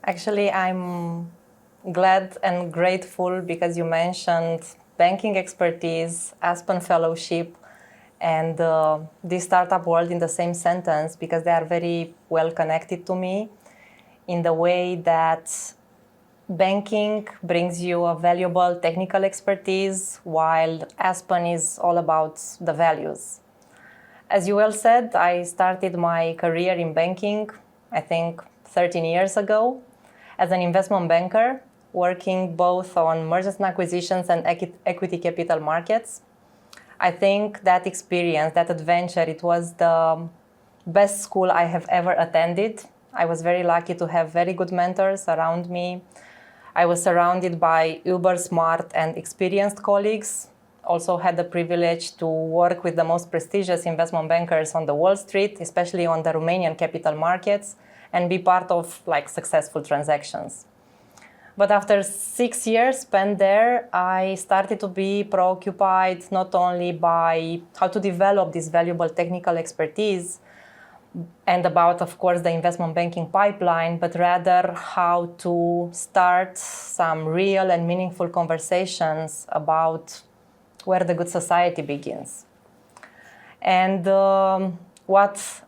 Actually, I'm glad and grateful because you mentioned banking expertise, Aspen Fellowship, and the startup world in the same sentence, because they are very well connected to me in the way that banking brings you a valuable technical expertise, while Aspen is all about the values. As you well said, I started my career in banking, I think 13 years ago, as an investment banker, working both on mergers and acquisitions and equity capital markets. I think that experience, that adventure, it was the best school I have ever attended. I was very lucky to have very good mentors around me. I was surrounded by uber smart and experienced colleagues. Also had the privilege to work with the most prestigious investment bankers on the Wall Street, especially on the Romanian capital markets, and be part of successful transactions. But after 6 years spent there, I started to be preoccupied not only by how to develop this valuable technical expertise and about, of course, the investment banking pipeline, but rather how to start some real and meaningful conversations about where the good society begins. And what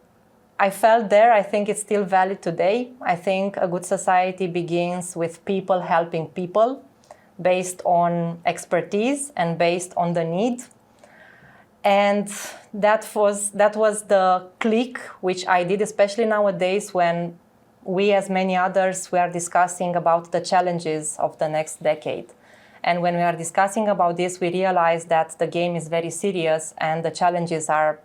I felt there, I think it's still valid today. I think a good society begins with people helping people based on expertise and based on the need. And that was the click which I did, especially nowadays when we, as many others, we are discussing about the challenges of the next decade. And when we are discussing about this, we realize that the game is very serious and the challenges are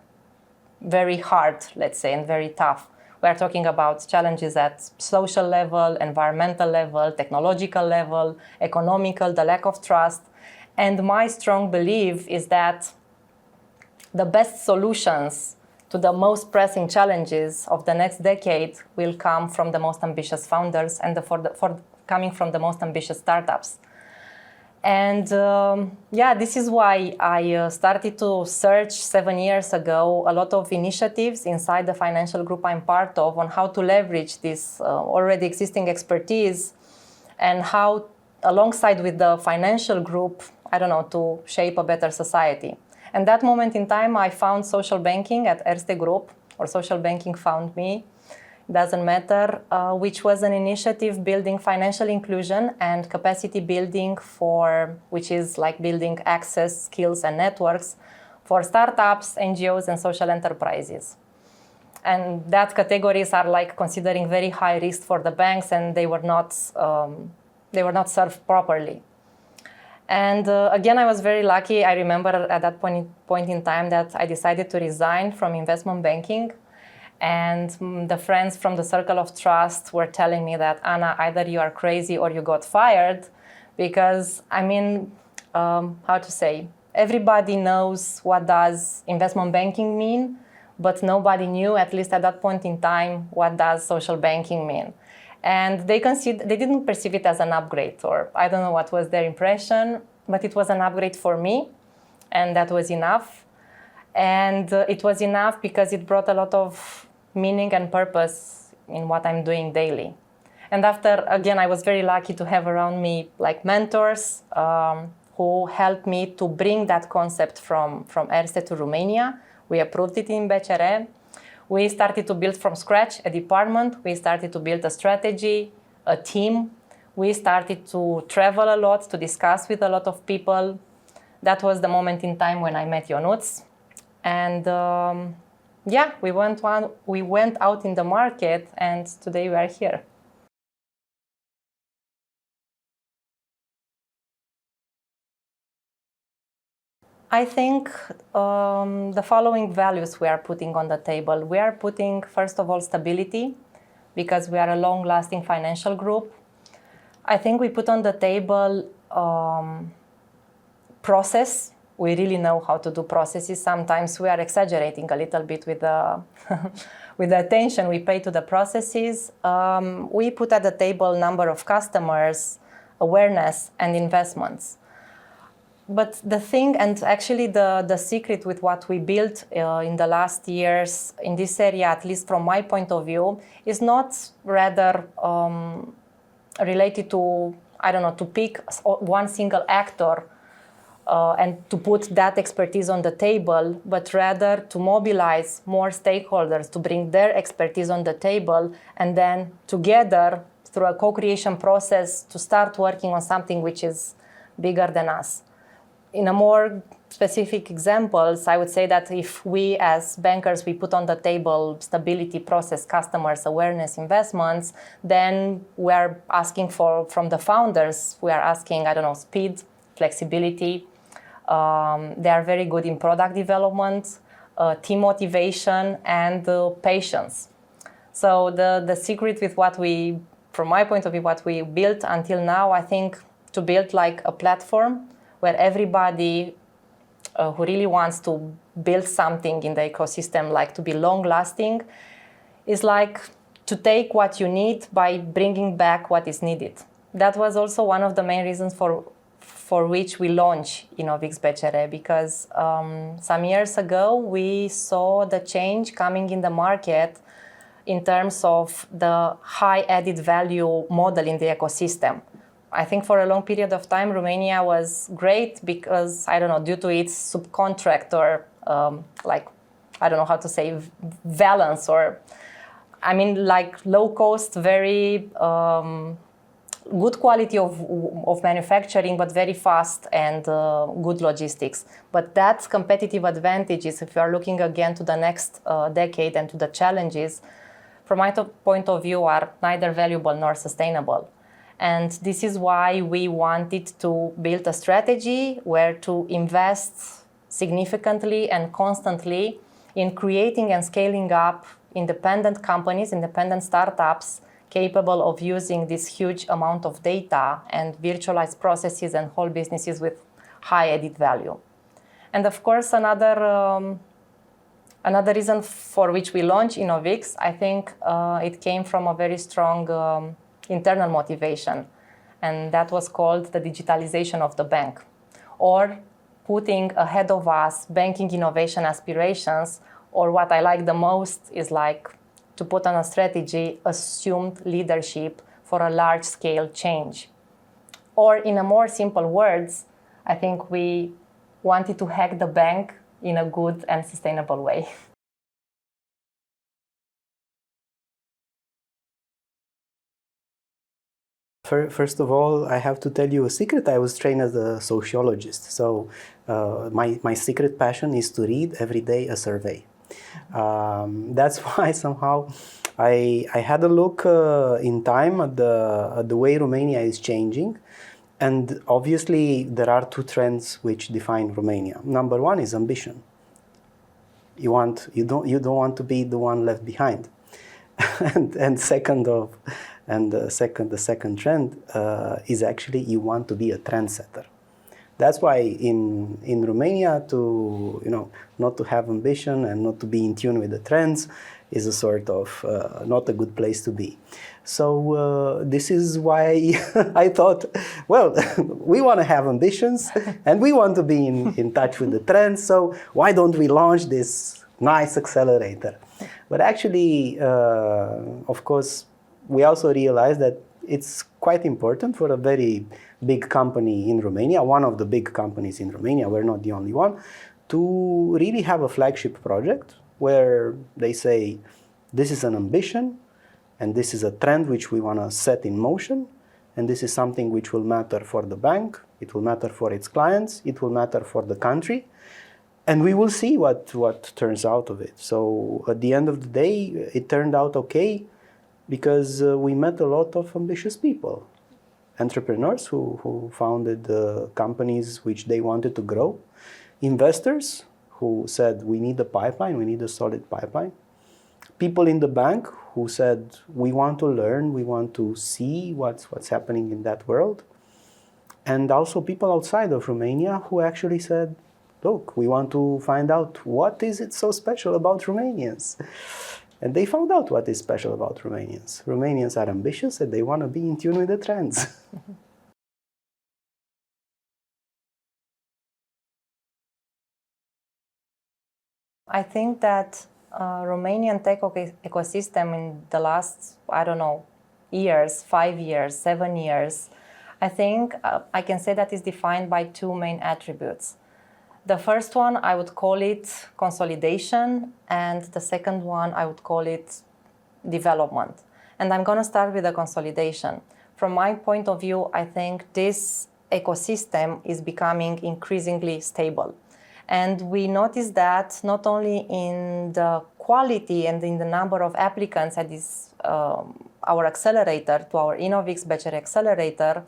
very hard, let's say, and very tough. We are talking about challenges at social level, environmental level, technological level, economical, the lack of trust. And my strong belief is that the best solutions to the most pressing challenges of the next decade will come from the most ambitious founders and coming from the most ambitious startups. And this is why I started to search 7 years ago a lot of initiatives inside the financial group I'm part of on how to leverage this already existing expertise and how, alongside with the financial group, to shape a better society. And that moment in time, I found social banking at ERSTE Group, or social banking found me. Doesn't matter, which was an initiative building financial inclusion and capacity building which is like building access, skills, and networks for startups, NGOs, and social enterprises. And that categories are like considering very high risk for the banks, and they were not served properly. And again, I was very lucky. I remember at that point in time that I decided to resign from investment banking. And the friends from the circle of trust were telling me that, Anna, either you are crazy or you got fired, because, everybody knows what does investment banking mean, but nobody knew, at least at that point in time, what does social banking mean. And they didn't perceive it as an upgrade, or I don't know what was their impression, but it was an upgrade for me, and that was enough. And it was enough because it brought a lot of meaning and purpose in what I'm doing daily. And after, again, I was very lucky to have around me mentors who helped me to bring that concept from ERSTE to Romania. We approved it in BCR. We started to build from scratch a department. We started to build a strategy, a team. We started to travel a lot, to discuss with a lot of people. That was the moment in time when I met Ionuț. And we went out in the market, and today we are here. I think the following values we are putting on the table. We are putting, first of all, stability, because we are a long-lasting financial group. I think we put on the table process. We really know how to do processes. Sometimes we are exaggerating a little bit with the with the attention we pay to the processes. We put at the table number of customers, awareness, and investments. But the thing, and actually the secret with what we built in the last years in this area, at least from my point of view, is not rather related to, I don't know, to pick one single actor and to put that expertise on the table, but rather to mobilize more stakeholders to bring their expertise on the table, and then together, through a co-creation process, to start working on something which is bigger than us. In a more specific examples, I would say that if we as bankers, we put on the table stability, process, customers, awareness, investments, then we are asking from the founders, we are asking, I don't know, speed, flexibility. They are very good in product development, team motivation, and patience. So the secret with what we, from my point of view, what we built until now, I think to build like a platform where everybody who really wants to build something in the ecosystem, like to be long-lasting, is like to take what you need by bringing back what is needed. That was also one of the main reasons for which we launched InnovX-BCR, because some years ago we saw the change coming in the market in terms of the high added value model in the ecosystem. I think for a long period of time, Romania was great because, I don't know, due to its subcontractor, like, I don't know how to say, balance, or, I mean, like low cost, very good quality of manufacturing, but very fast and good logistics. But that competitive advantages, if you are looking again to the next decade and to the challenges, from my point of view, are neither valuable nor sustainable. And this is why we wanted to build a strategy where to invest significantly and constantly in creating and scaling up independent companies, independent startups capable of using this huge amount of data and virtualized processes and whole businesses with high added value. And of course, another reason for which we launched InnovX, I think it came from a very strong internal motivation, and that was called the digitalization of the bank, or putting ahead of us banking innovation aspirations, or what I like the most is like to put on a strategy assumed leadership for a large-scale change. Or in a more simple words, I think we wanted to hack the bank in a good and sustainable way. First of all, I have to tell you a secret. I was trained as a sociologist, so my secret passion is to read every day a survey. That's why somehow I had a look in time at the way Romania is changing, and obviously there are two trends which define Romania. Number one is ambition. You don't want to be the one left behind, and the second trend is actually you want to be a trendsetter. That's why in Romania, not to have ambition and not to be in tune with the trends is a sort of not a good place to be. So this is why I thought, well, we want to have ambitions and we want to be in touch with the trends, so why don't we launch this nice accelerator? But actually, of course, we also realized that it's quite important for a very big company in Romania, one of the big companies in Romania, we're not the only one, to really have a flagship project where they say, this is an ambition, and this is a trend which we want to set in motion, and this is something which will matter for the bank, it will matter for its clients, it will matter for the country, and we will see what turns out of it. So at the end of the day, it turned out okay, because we met a lot of ambitious people, entrepreneurs who founded companies which they wanted to grow, investors who said, we need a pipeline, we need a solid pipeline, people in the bank who said, we want to learn, we want to see what's happening in that world, and also people outside of Romania who actually said, look, we want to find out what is it so special about Romanians. And they found out what is special about Romanians. Romanians are ambitious and they want to be in tune with the trends. I think that Romanian tech ecosystem in the last, I don't know, years, 5 years, 7 years, I think I can say that is defined by two main attributes. The first one, I would call it consolidation, and the second one, I would call it development. And I'm going to start with the consolidation. From my point of view, I think this ecosystem is becoming increasingly stable. And we notice that not only in the quality and in the number of applicants at this, our accelerator, to our InnovX-BCR accelerator,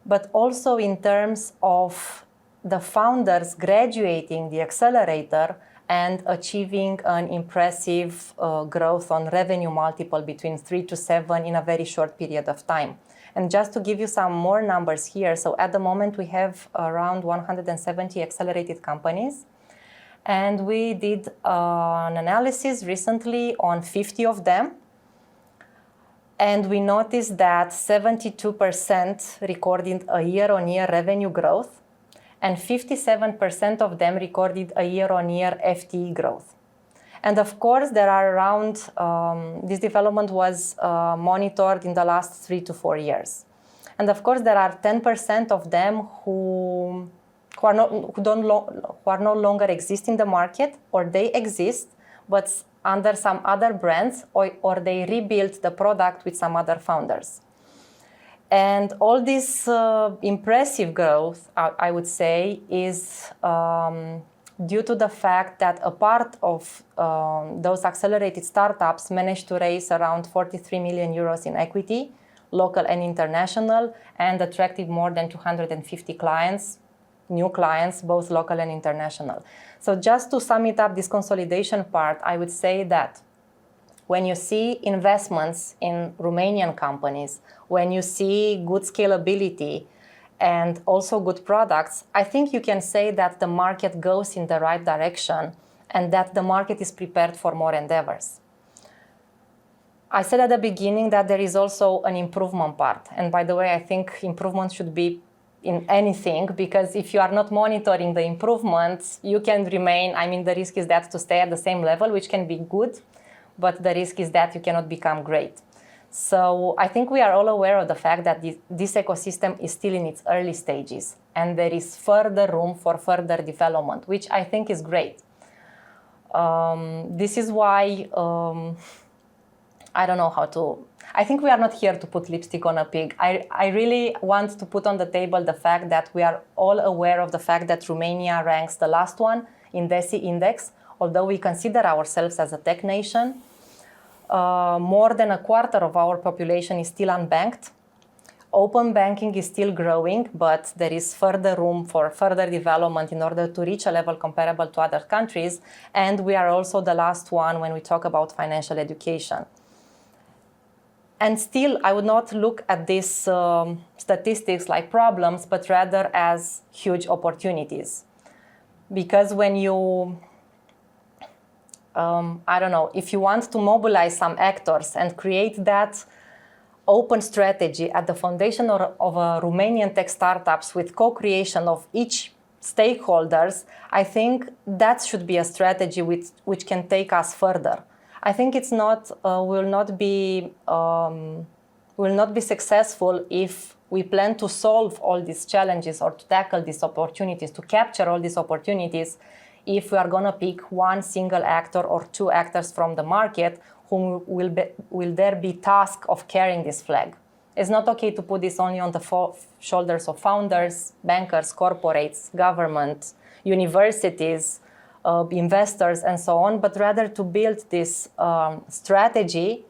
but also in terms of the founders graduating the accelerator and achieving an impressive growth on revenue multiple between 3 to 7 in a very short period of time. And just to give you some more numbers here, so at the moment we have around 170 accelerated companies, and we did an analysis recently on 50 of them, and we noticed that 72% recorded a year-on-year revenue growth, and 57% of them recorded a year-on-year FTE growth. And of course, there are around, this development was monitored in the last 3 to 4 years. And of course, there are 10% of them who are no longer exist in the market, or they exist, but under some other brands, or they rebuilt the product with some other founders. And all this impressive growth, I would say, is due to the fact that a part of those accelerated startups managed to raise around 43 million euros in equity, local and international, and attracted more than 250 clients, new clients, both local and international. So just to sum it up, this consolidation part, I would say that when you see investments in Romanian companies, when you see good scalability, and also good products, I think you can say that the market goes in the right direction and that the market is prepared for more endeavors. I said at the beginning that there is also an improvement part. And by the way, I think improvement should be in anything, because if you are not monitoring the improvements, you can remain, the risk is that to stay at the same level, which can be good, but the risk is that you cannot become great. So I think we are all aware of the fact that this ecosystem is still in its early stages, and there is further room for further development, which I think is great. This is why, I think we are not here to put lipstick on a pig. I really want to put on the table the fact that we are all aware of the fact that Romania ranks the last one in DESI index, although we consider ourselves as a tech nation. More than a quarter of our population is still unbanked. Open banking is still growing, but there is further room for further development in order to reach a level comparable to other countries. And we are also the last one when we talk about financial education. And still, I would not look at these statistics like problems, but rather as huge opportunities. Because when you if you want to mobilize some actors and create that open strategy at the foundation of a Romanian tech startups with co-creation of each stakeholders, I think that should be a strategy which can take us further. I think it's not, will not be successful if we plan to solve all these challenges or to tackle these opportunities, to capture all these opportunities, if we are going to pick one single actor or two actors from the market whom will there be task of carrying this flag. It's not okay to put this only on the shoulders of founders, bankers, corporates, government, universities, investors, and so on, but rather to build this strategy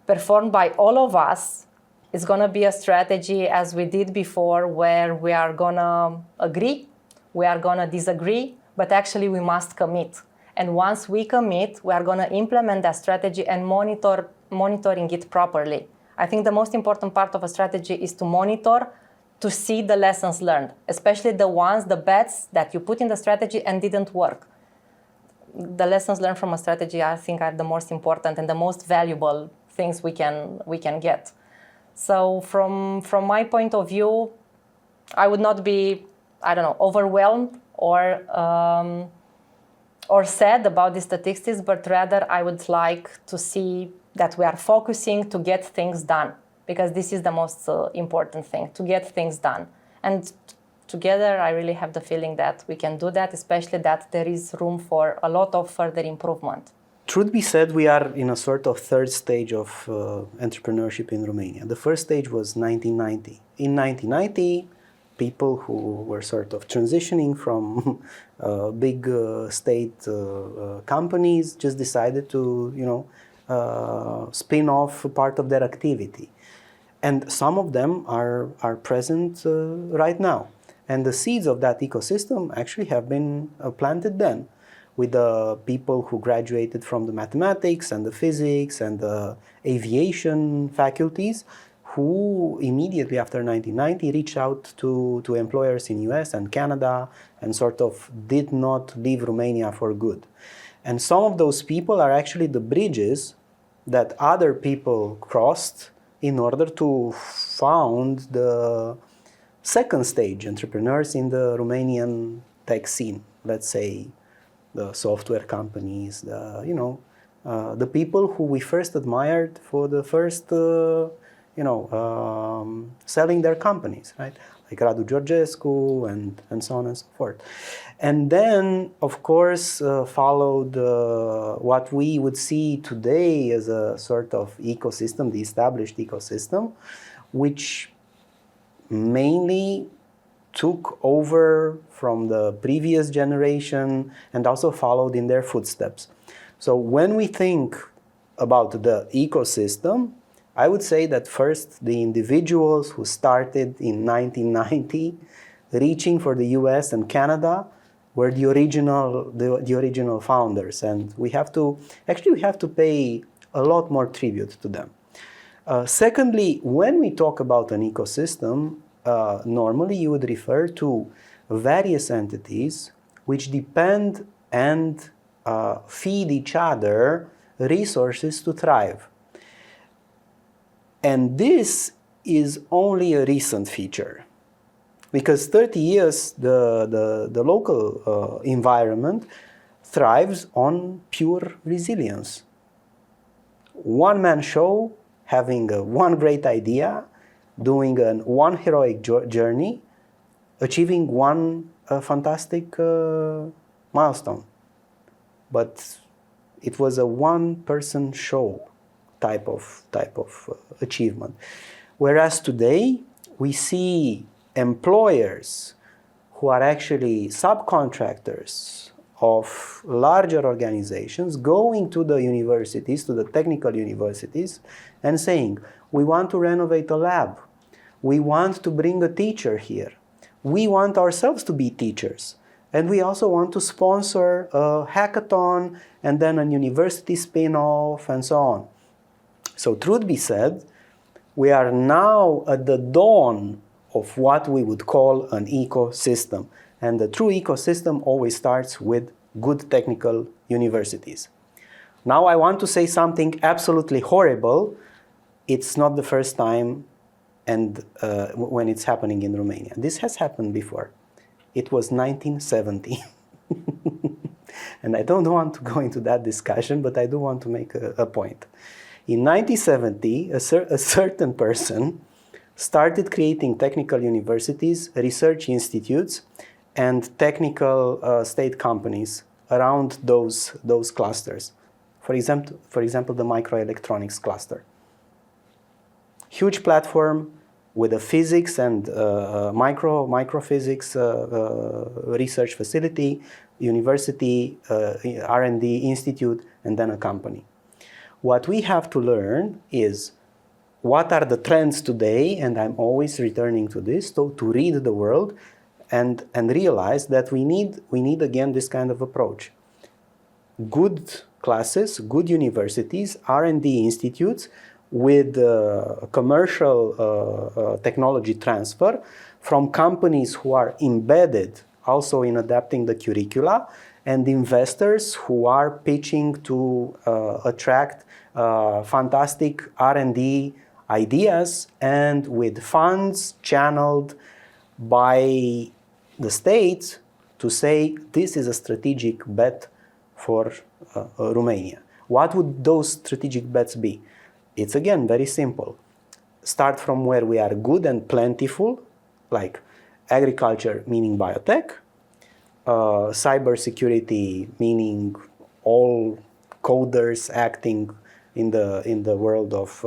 performed by all of us. It's going to be a strategy as we did before, where we are going to agree, we are going to disagree, but actually we must commit. And once we commit, we are going to implement that strategy and monitoring it properly. I think the most important part of a strategy is to monitor, to see the lessons learned, especially the bets that you put in the strategy and didn't work. The lessons learned from a strategy, I think, are the most important and the most valuable things we can get. So from my point of view, I would not be, overwhelmed or sad about the statistics, but rather I would like to see that we are focusing to get things done, because this is the most important thing, to get things done. And together, I really have the feeling that we can do that, especially that there is room for a lot of further improvement. Truth be said, we are in a sort of third stage of entrepreneurship in Romania. The first stage was 1990. In 1990, people who were sort of transitioning from big state companies just decided to, spin off part of their activity. And some of them are present right now. And the seeds of that ecosystem actually have been planted then, with the people who graduated from the mathematics and the physics and the aviation faculties, who immediately after 1990 reached out to employers in US and Canada and sort of did not leave Romania for good. And some of those people are actually the bridges that other people crossed in order to found the second stage entrepreneurs in the Romanian tech scene. Let's say the software companies, the people who we first admired for the first, selling their companies, right? Like Radu Georgescu and so on and so forth. And then, of course, followed what we would see today as a sort of ecosystem, the established ecosystem, which mainly took over from the previous generation and also followed in their footsteps. So when we think about the ecosystem, I would say that first the individuals who started in 1990 reaching for the US and Canada were the original founders, and we have to pay a lot more tribute to them. Secondly, when we talk about an ecosystem, normally you would refer to various entities which depend and feed each other resources to thrive. And this is only a recent feature, because 30 years the local environment thrives on pure resilience. One-man show, having one great idea, doing one heroic journey, achieving one fantastic milestone. But it was a one-person show type of achievement. Whereas today, we see employers who are actually subcontractors of larger organizations going to the universities, to the technical universities, and saying, we want to renovate a lab. We want to bring a teacher here. We want ourselves to be teachers. And we also want to sponsor a hackathon and then a university spin-off and so on. So truth be said, we are now at the dawn of what we would call an ecosystem. And the true ecosystem always starts with good technical universities. Now I want to say something absolutely horrible. It's not the first time and when it's happening in Romania. This has happened before. It was 1970. And I don't want to go into that discussion, but I do want to make a point. In 1970, a certain person started creating technical universities, research institutes, and technical state companies around those clusters. For example, the microelectronics cluster. Huge platform with a physics and microphysics research facility, university, R&D institute, and then a company. What we have to learn is what are the trends today, and I'm always returning to this, to read the world and realize that we need again this kind of approach. Good classes, good universities, R&D institutes with commercial technology transfer from companies who are embedded also in adapting the curricula, and investors who are pitching to attract fantastic R&D ideas, and with funds channeled by the state to say this is a strategic bet for Romania. What would those strategic bets be? It's again very simple. Start from where we are good and plentiful, like agriculture, meaning biotech, cybersecurity, meaning all coders acting in the world of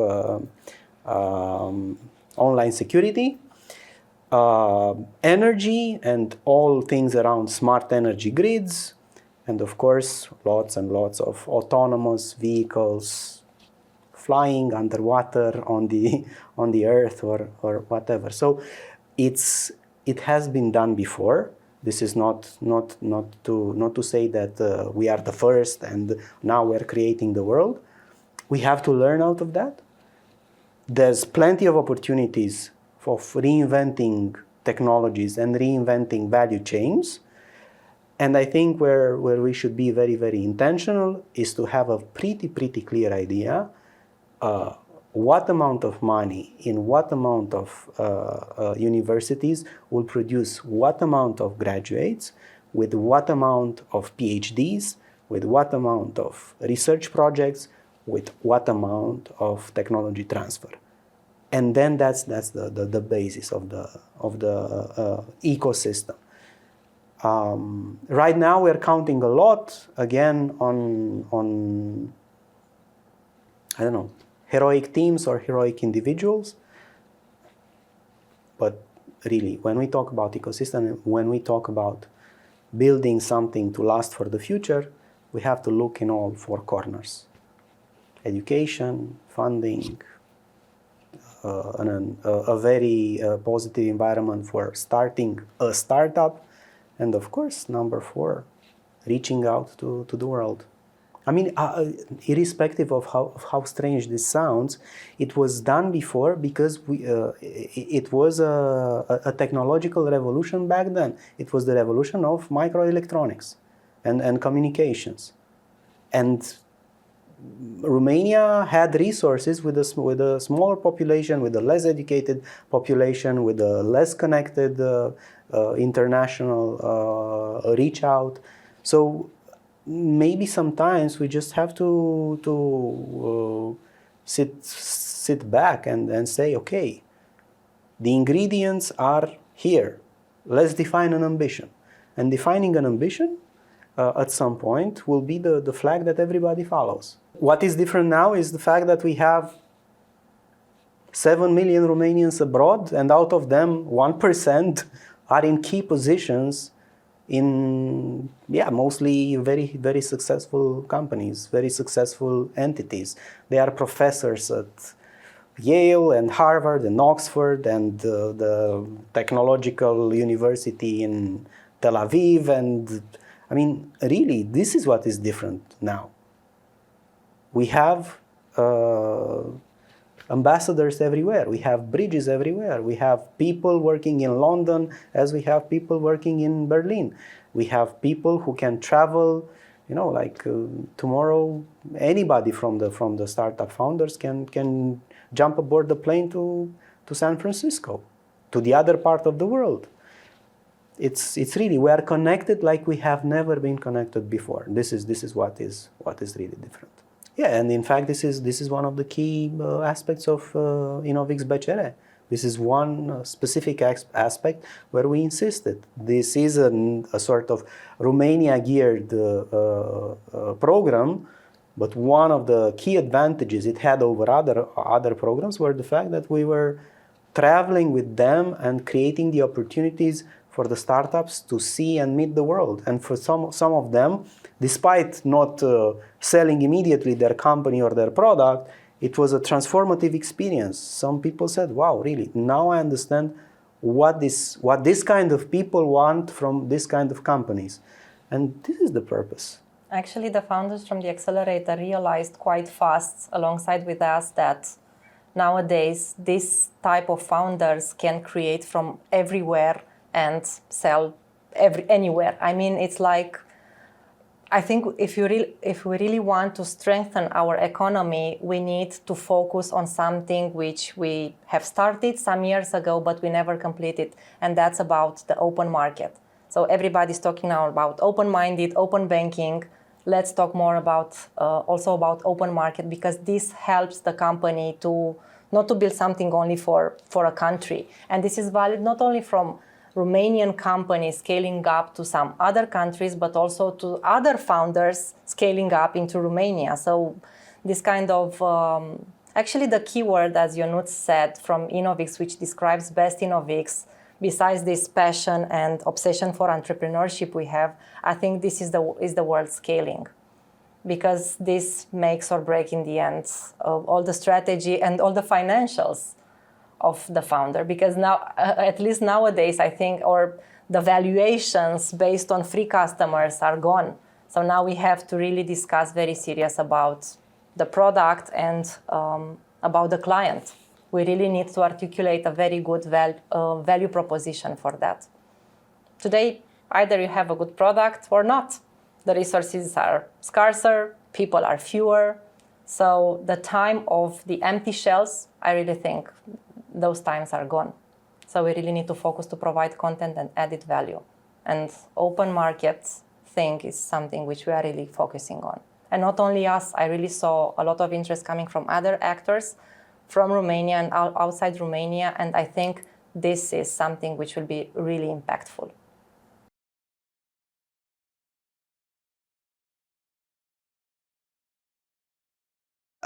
online security, energy and all things around smart energy grids, and of course lots and lots of autonomous vehicles flying underwater on the earth or whatever. So it has been done before. This is not to say that we are the first and now we're creating the world. We have to learn out of that. There's plenty of opportunities of reinventing technologies and reinventing value chains. And I think where we should be very, very intentional is to have a pretty clear idea what amount of money in what amount of universities will produce what amount of graduates with what amount of PhDs, with what amount of research projects, with what amount of technology transfer. And then that's the basis of the ecosystem. Right now we're counting a lot again on I don't know, heroic teams or heroic individuals. But really, when we talk about ecosystem, when we talk about building something to last for the future, we have to look in all four corners. Education, funding, a very positive environment for starting a startup, and of course, number 4, reaching out to the world. I mean, irrespective of how strange this sounds, it was done before because it was a technological revolution back then. It was the revolution of microelectronics and communications. And Romania had resources with a smaller population, with a less educated population, with a less connected international reach out. So maybe sometimes we just have to sit back and say, okay, the ingredients are here. Let's define an ambition. And defining an ambition at some point will be the flag that everybody follows. What is different now is the fact that we have 7 million Romanians abroad, and out of them 1% are in key positions in mostly very, very successful companies, very successful entities. They are professors at Yale and Harvard and Oxford and the technological university in Tel Aviv. And I mean, really, this is what is different now. We have ambassadors everywhere. We have bridges everywhere. We have people working in London as we have people working in Berlin. We have people who can travel, tomorrow, anybody from the startup founders can jump aboard the plane to San Francisco, to the other part of the world. It's really, we are connected like we have never been connected before. This is what is really different. Yeah, and in fact, this is one of the key aspects of InnovX-BCR. This is one specific aspect where we insisted. This is a sort of Romania-geared program, but one of the key advantages it had over other programs were the fact that we were traveling with them and creating the opportunities for the startups to see and meet the world. And for some of them, despite not selling immediately their company or their product, it was a transformative experience. Some people said, wow, really, now I understand what this kind of people want from this kind of companies. And this is the purpose. Actually, the founders from the accelerator realized quite fast, alongside with us, that nowadays this type of founders can create from everywhere and sell anywhere. I mean, it's like, I think if we really want to strengthen our economy, we need to focus on something which we have started some years ago, but we never completed, and that's about the open market. So everybody's talking now about open-minded, open banking. let's talk more about also about open market, because this helps the company to not to build something only for a country. And this is valid not only from Romanian companies scaling up to some other countries, but also to other founders scaling up into Romania. So this kind of, actually the keyword, as Ionuț said, from InnovX, which describes best InnovX, besides this passion and obsession for entrepreneurship we have, I think this is the word scaling. Because this makes or break in the end all the strategy and all the financials of the founder. Because now, at least nowadays, I think, or the valuations based on free customers are gone. So now we have to really discuss very serious about the product and about the client. We really need to articulate a very good value proposition for that. Today, either you have a good product or not. The resources are scarcer, people are fewer. So the time of the empty shells, I really think those times are gone. So we really need to focus to provide content and added value. And open market thing is something which we are really focusing on. And not only us, I really saw a lot of interest coming from other actors from Romania and outside Romania. And I think this is something which will be really impactful.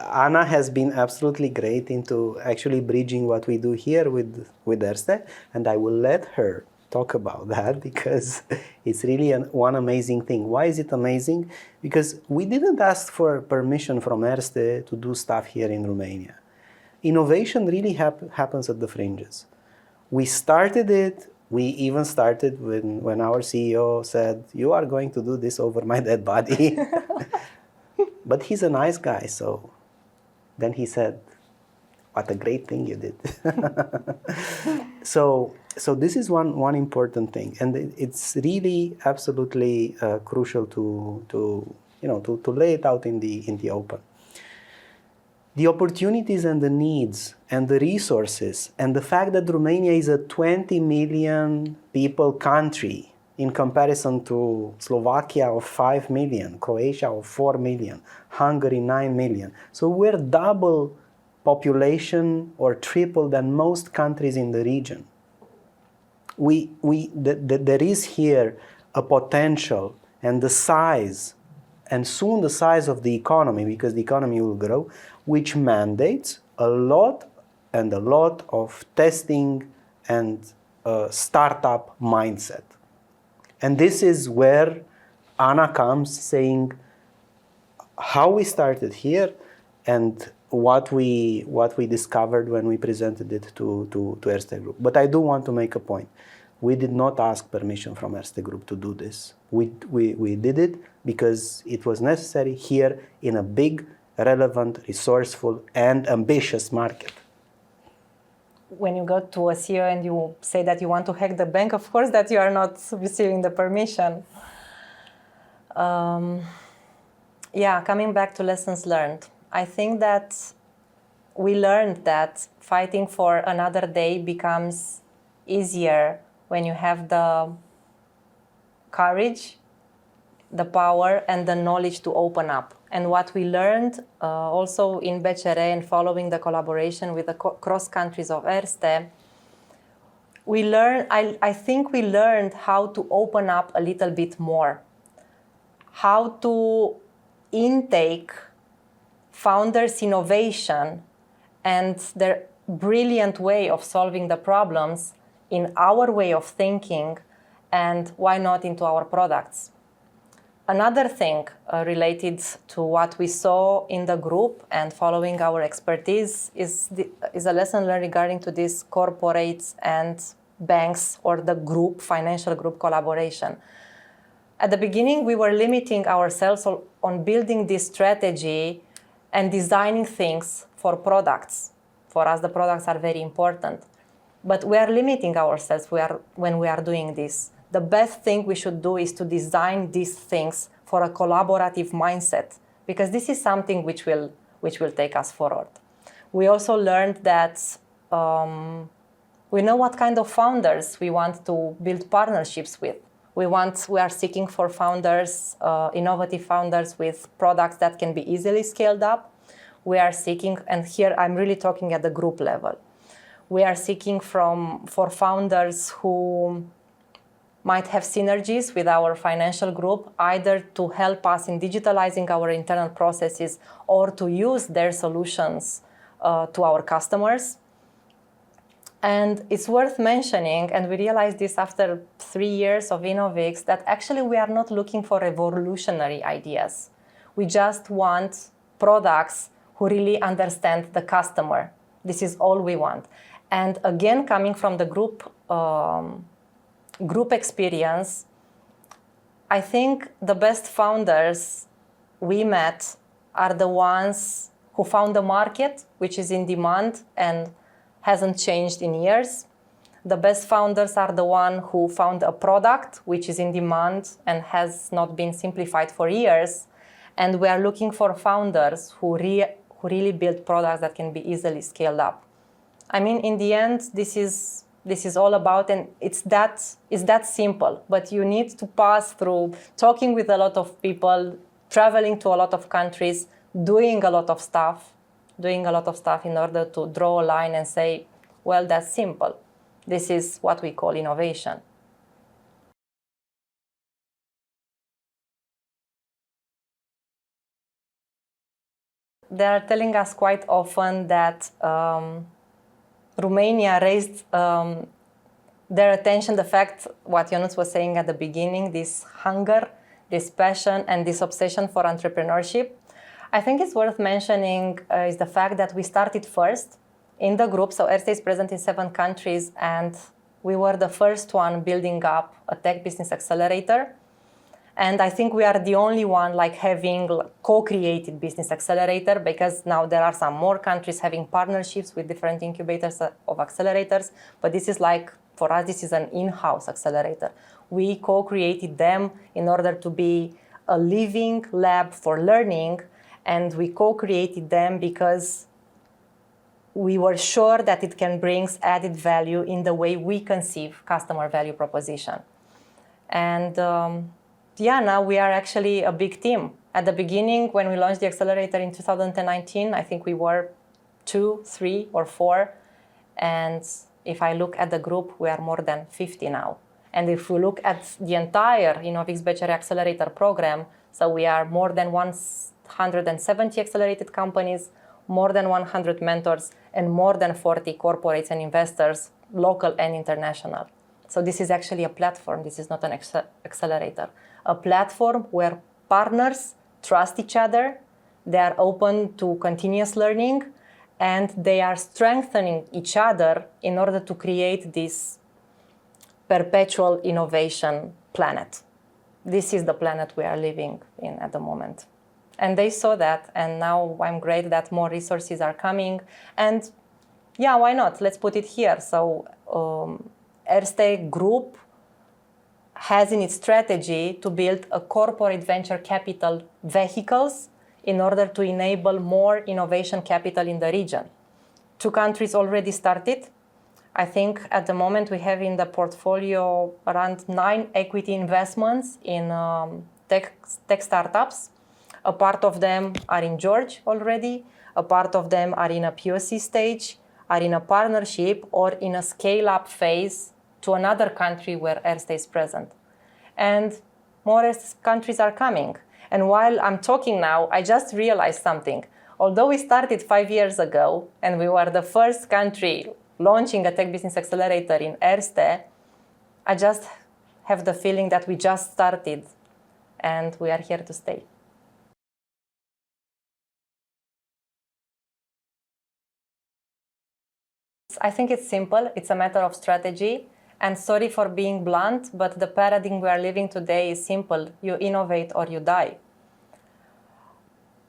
Ana has been absolutely great into actually bridging what we do here with ERSTE, and I will let her talk about that because it's really one amazing thing. Why is it amazing? Because we didn't ask for permission from ERSTE to do stuff here in Romania. Innovation really happens at the fringes. We started it. We even started when our CEO said, "You are going to do this over my dead body." But he's a nice guy, so then he said, "What a great thing you did." So this is one important thing, and it's really absolutely crucial to lay it out in the open. The opportunities and the needs and the resources and the fact that Romania is a 20 million people country in comparison to Slovakia of 5 million, Croatia of 4 million, Hungary 9 million. So we're double population or triple than most countries in the region. There is here a potential and the size, and soon the size of the economy, because the economy will grow, which mandates a lot of testing and startup mindset. And this is where Ana comes saying how we started here and what we discovered when we presented it to ERSTE Group. But I do want to make a point. We did not ask permission from ERSTE Group to do this. We did it because it was necessary here in a big, relevant, resourceful, and ambitious market. When you go to a CEO and you say that you want to hack the bank, of course that you are not receiving the permission. Yeah, coming back to lessons learned. I think that we learned that fighting for another day becomes easier when you have the courage, the power, and the knowledge to open up. And what we learned also in BCR and following the collaboration with the cross countries of ERSTE, I think we learned how to open up a little bit more, how to intake founders' innovation and their brilliant way of solving the problems in our way of thinking, and why not into our products. Another thing related to what we saw in the group and following our expertise is a lesson learned regarding to these corporates and banks or the group, financial group collaboration. At the beginning, we were limiting ourselves on building this strategy and designing things for products. For us, the products are very important. But we are limiting ourselves when we are doing this. The best thing we should do is to design these things for a collaborative mindset, because this is something which will take us forward. We also learned that we know what kind of founders we want to build partnerships with. We are seeking for founders, innovative founders with products that can be easily scaled up. We are seeking, and here I'm really talking at the group level. We are seeking for founders who might have synergies with our financial group, either to help us in digitalizing our internal processes or to use their solutions to our customers. And it's worth mentioning, and we realized this after 3 years of InnovX, that actually we are not looking for revolutionary ideas. We just want products who really understand the customer. This is all we want. And again, coming from the group experience, I think the best founders we met are the ones who found a market which is in demand and hasn't changed in years. The best founders are the ones who found a product which is in demand and has not been simplified for years. And we are looking for founders who really build products that can be easily scaled up. I mean, in the end, this is all about, and it's that simple, but you need to pass through talking with a lot of people, traveling to a lot of countries, doing a lot of stuff in order to draw a line and say, well, that's simple. This is what we call innovation. They are telling us quite often that Romania raised their attention, the fact, what Ionuț was saying at the beginning, this hunger, this passion, and this obsession for entrepreneurship. I think it's worth mentioning is the fact that we started first in the group. So ERSTE is present in 7 countries, and we were the first one building up a tech business accelerator. And I think we are the only one having co-created business accelerator, because now there are some more countries having partnerships with different incubators of accelerators. But this is for us, this is an in-house accelerator. We co-created them in order to be a living lab for learning. And we co-created them because we were sure that it can bring added value in the way we conceive customer value proposition. And now we are actually a big team. At the beginning, when we launched the accelerator in 2019, I think we were 2, 3, or 4. And if I look at the group, we are more than 50 now. And if we look at the entire InnovX-BCR accelerator program, so we are more than 170 accelerated companies, more than 100 mentors, and more than 40 corporates and investors, local and international. So this is actually a platform. This is not an accelerator. A platform where partners trust each other, they are open to continuous learning, and they are strengthening each other in order to create this perpetual innovation planet. This is the planet we are living in at the moment. And they saw that, and now I'm great that more resources are coming. And yeah, why not? Let's put it here. So ERSTE Group has in its strategy to build a corporate venture capital vehicles in order to enable more innovation capital in the region. 2 countries already started. I think at the moment we have in the portfolio around 9 equity investments in tech startups. A part of them are in Georgia already. A part of them are in a POC stage, are in a partnership, or in a scale-up phase to another country where ERSTE is present. And more countries are coming. And while I'm talking now, I just realized something. Although we started 5 years ago, and we were the first country launching a tech business accelerator in ERSTE, I just have the feeling that we just started, and we are here to stay. I think it's simple. It's a matter of strategy. And sorry for being blunt, but the paradigm we are living today is simple. You innovate or you die.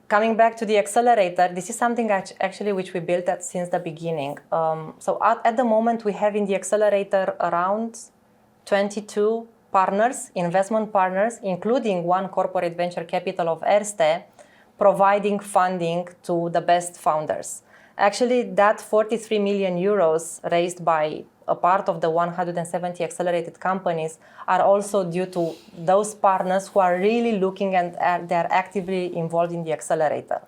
Coming back to the accelerator, this is something actually which we built since the beginning. So at the moment, we have in the accelerator around 22 partners, investment partners, including 1 corporate venture capital of ERSTE, providing funding to the best founders. Actually, that 43 million euros raised by a part of the 170 accelerated companies are also due to those partners who are really looking and they're actively involved in the accelerator.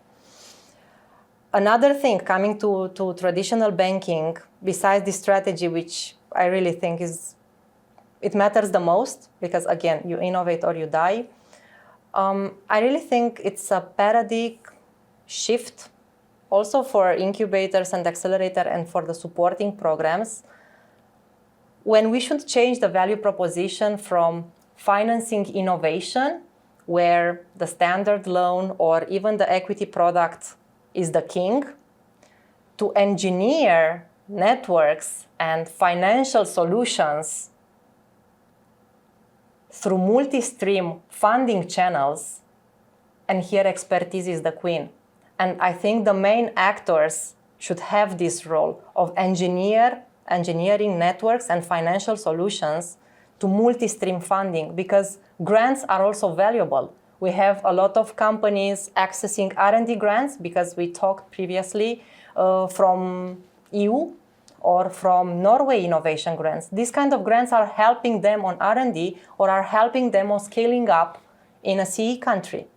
Another thing coming to traditional banking, besides this strategy, which I really think it matters the most, because again, you innovate or you die. I really think it's a paradigm shift also for incubators and accelerator and for the supporting programs, when we should change the value proposition from financing innovation, where the standard loan or even the equity product is the king, to engineer networks and financial solutions through multi-stream funding channels, and here expertise is the queen. And I think the main actors should have this role of engineering networks and financial solutions to multi-stream funding, because grants are also valuable. We have a lot of companies accessing R&D grants, because we talked previously from EU or from Norway innovation grants. These kind of grants are helping them on R&D or are helping them on scaling up in a CE country.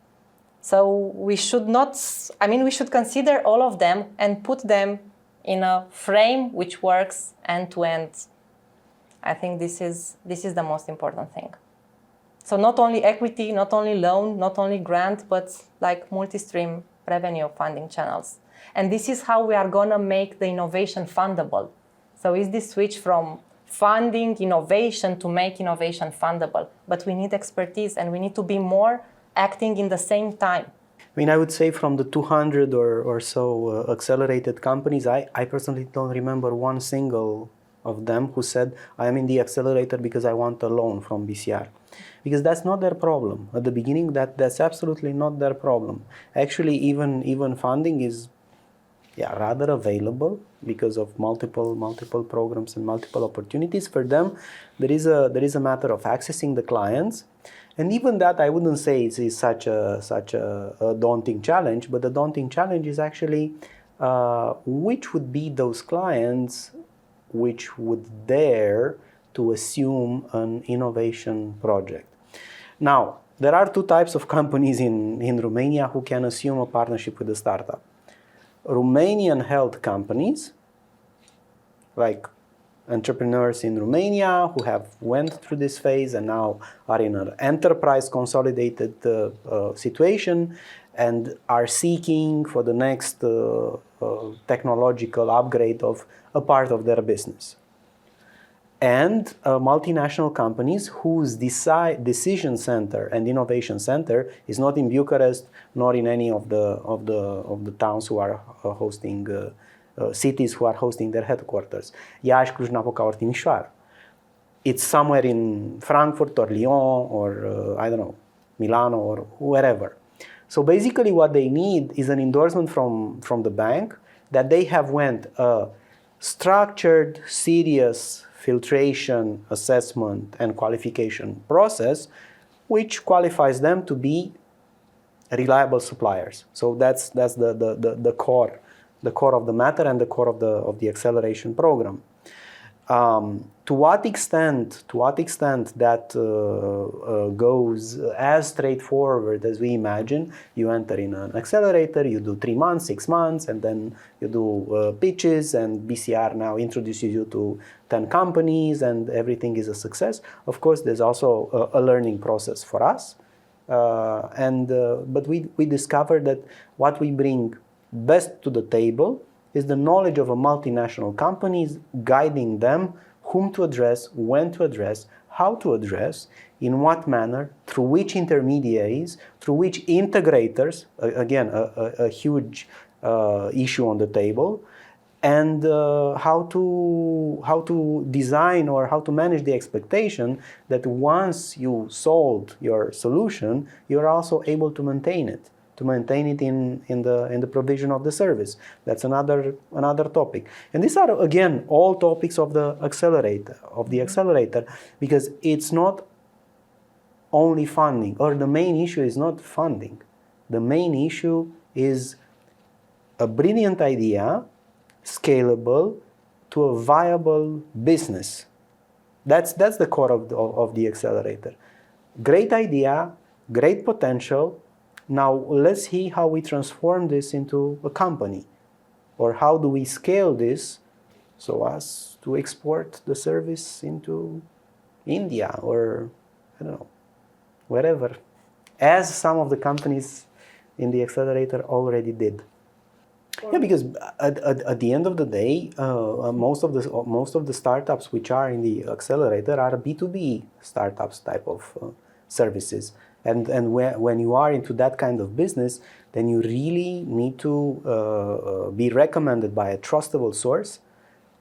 So we should we should consider all of them and put them in a frame which works end to end. I think this is the most important thing. So not only equity, not only loan, not only grant, but like multi-stream revenue funding channels. And this is how we are gonna make the innovation fundable. So is this switch from funding innovation to make innovation fundable? But we need expertise and we need to be more acting in the same time. I mean, I would say from the 200 or so accelerated companies, I personally don't remember one single of them who said, I am in the accelerator because I want a loan from BCR. Because that's not their problem. At the beginning, that's absolutely not their problem. Actually, even funding is rather available because of multiple programs and multiple opportunities. For them, there is a matter of accessing the clients. And even that, I wouldn't say is such a daunting challenge, but the daunting challenge is actually which would be those clients which would dare to assume an innovation project. Now, there are two types of companies in Romania who can assume a partnership with a startup. Romanian held companies, like entrepreneurs in Romania who have went through this phase and now are in an enterprise consolidated situation and are seeking for the next technological upgrade of a part of their business. And multinational companies whose decision center and innovation center is not in Bucharest nor in any of the towns who are hosting cities who are hosting their headquarters. Iași, Cluj-Napoca, or Timișoara. It's somewhere in Frankfurt or Lyon or I don't know, Milano or wherever. So basically what they need is an endorsement from the bank that they have went a structured, serious filtration, assessment, and qualification process which qualifies them to be reliable suppliers. So that's the core of the matter and the core of the acceleration program. To what extent that goes as straightforward as we imagine, you enter in an accelerator, you do 3 months, 6 months, and then you do pitches, and BCR now introduces you to 10 companies, and everything is a success. Of course, there's also a learning process for us, but we discovered that what we bring best to the table is the knowledge of a multinational companies, guiding them whom to address, when to address, how to address, in what manner, through which intermediaries, through which integrators, again, a huge issue on the table, and how to design or how to manage the expectation that once you sold your solution, you're also able to maintain it. In the provision of the service. That's another topic. And these are again all topics of the accelerator, because it's not only funding, or the main issue is not funding. The main issue is a brilliant idea, scalable, to a viable business. That's the core of the accelerator. Great idea, great potential. Now let's see how we transform this into a company, or how do we scale this so as to export the service into India or, I don't know, wherever, as some of the companies in the accelerator already did. Yeah, because at the end of the day, most of the startups which are in the accelerator are B2B startups type of services. And when you are into that kind of business, then you really need to be recommended by a trustable source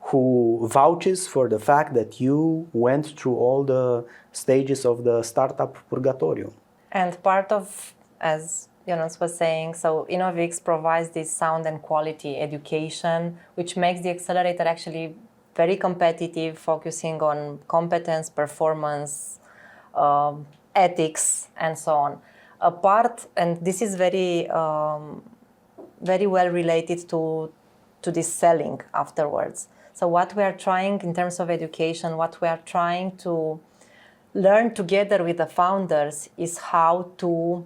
who vouches for the fact that you went through all the stages of the startup purgatorium. And part of, as Ionuț was saying, so InnovX provides this sound and quality education, which makes the accelerator actually very competitive, focusing on competence, performance, ethics, and so on. A part, and this is very well related to this selling afterwards. So what we are trying in terms of education, what we are trying to learn together with the founders is how to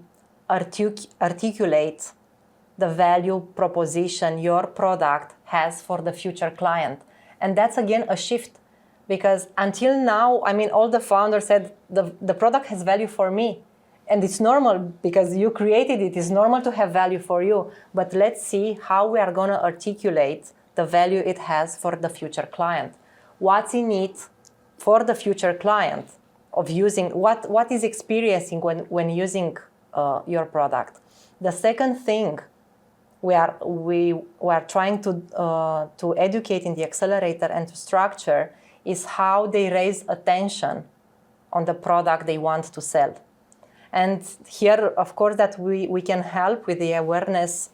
articulate the value proposition your product has for the future client. And that's again a shift, because until now, I mean, all the founders said the product has value for me. And it's normal because you created it. It's normal to have value for you. But let's see how we are going to articulate the value it has for the future client. What's in it for the future client of using, what is experiencing when using your product. The second thing we are trying to educate in the accelerator and to structure is how they raise attention on the product they want to sell. And here, of course, that we can help with the awareness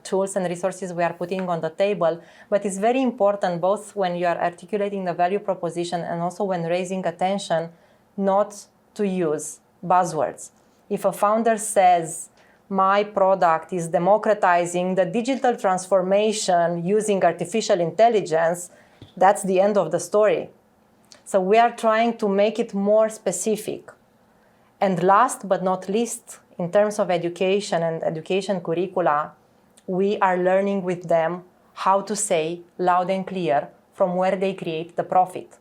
tools and resources we are putting on the table. But it's very important, both when you are articulating the value proposition and also when raising attention, not to use buzzwords. If a founder says, my product is democratizing the digital transformation using artificial intelligence, that's the end of the story. So we are trying to make it more specific. And last but not least, in terms of education and education curricula, we are learning with them how to say loud and clear from where they create the profit.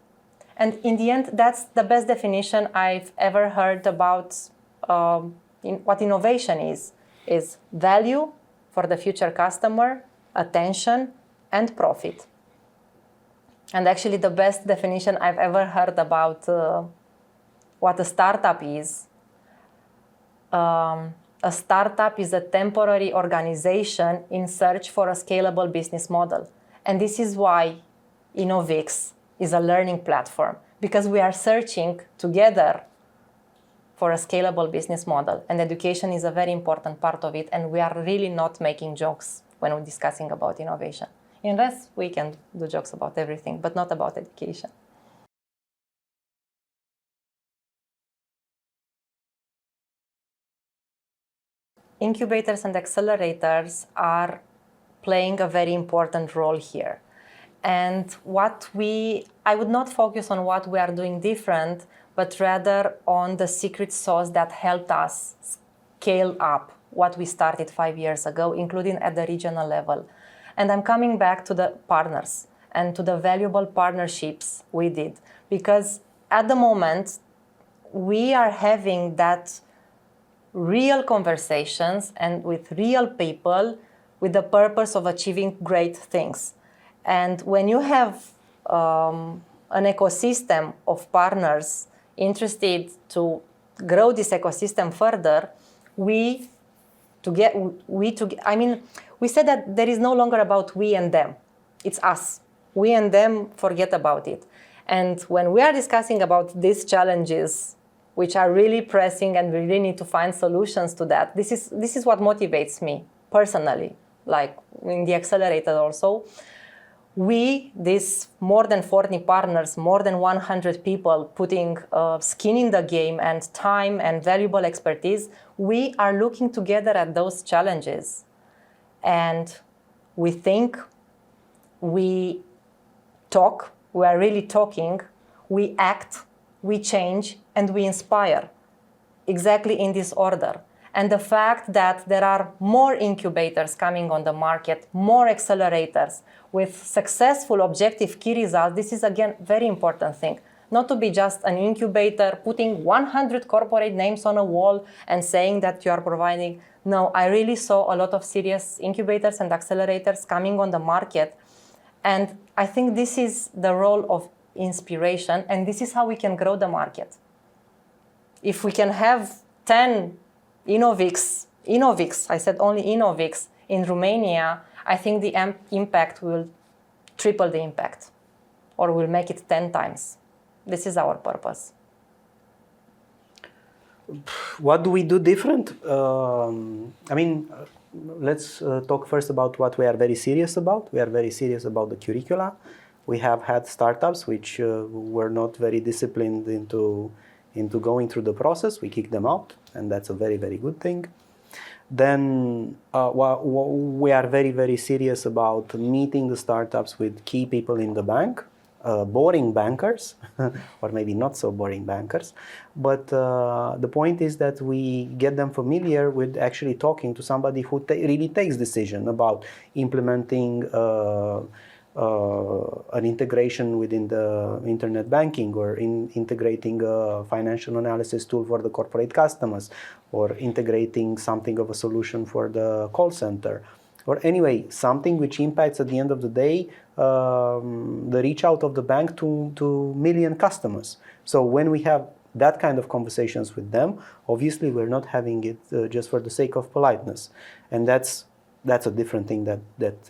And in the end, that's the best definition I've ever heard about what innovation is value for the future customer, attention, and profit. And actually the best definition I've ever heard about what a startup is. A startup is a temporary organization in search for a scalable business model. And this is why InnovX is a learning platform, because we are searching together for a scalable business model. And education is a very important part of it. And we are really not making jokes when we're discussing about innovation. In rest, we can do jokes about everything, but not about education. Incubators and accelerators are playing a very important role here. And I would not focus on what we are doing different, but rather on the secret sauce that helped us scale up what we started 5 years ago, including at the regional level. And I'm coming back to the partners and to the valuable partnerships we did. Because at the moment, we are having that real conversations and with real people with the purpose of achieving great things. And when you have an ecosystem of partners interested to grow this ecosystem further, we said that there is no longer about we and them. It's us. We and them, forget about it. And when we are discussing about these challenges, which are really pressing and we really need to find solutions to that, this is what motivates me personally, like in the accelerator also. We, these more than 40 partners, more than 100 people putting skin in the game and time and valuable expertise, we are looking together at those challenges. And we think we talk, we are really talking, we act, we change, and we inspire. Exactly in this order. And the fact that there are more incubators coming on the market, more accelerators with successful objective key results, this is again very important thing. Not to be just an incubator putting 100 corporate names on a wall and saying that you are providing. No, I really saw a lot of serious incubators and accelerators coming on the market. And I think this is the role of inspiration, and this is how we can grow the market. If we can have 10 InnovX, I said only InnovX, in Romania, I think the impact will triple the impact, or will make it 10 times. This is our purpose. What do we do different? Let's talk first about what we are very serious about. We are very serious about the curricula. We have had startups which were not very disciplined into going through the process. We kick them out, and that's a very, very good thing. Then we are very, very serious about meeting the startups with key people in the bank, boring bankers, or maybe not so boring bankers. But the point is that we get them familiar with actually talking to somebody who really takes decision about implementing an integration within the internet banking, or integrating a financial analysis tool for the corporate customers, or integrating something of a solution for the call center, or anyway, something which impacts at the end of the day the reach out of the bank to million customers. So when we have that kind of conversations with them, obviously we're not having it just for the sake of politeness, and that's a different thing that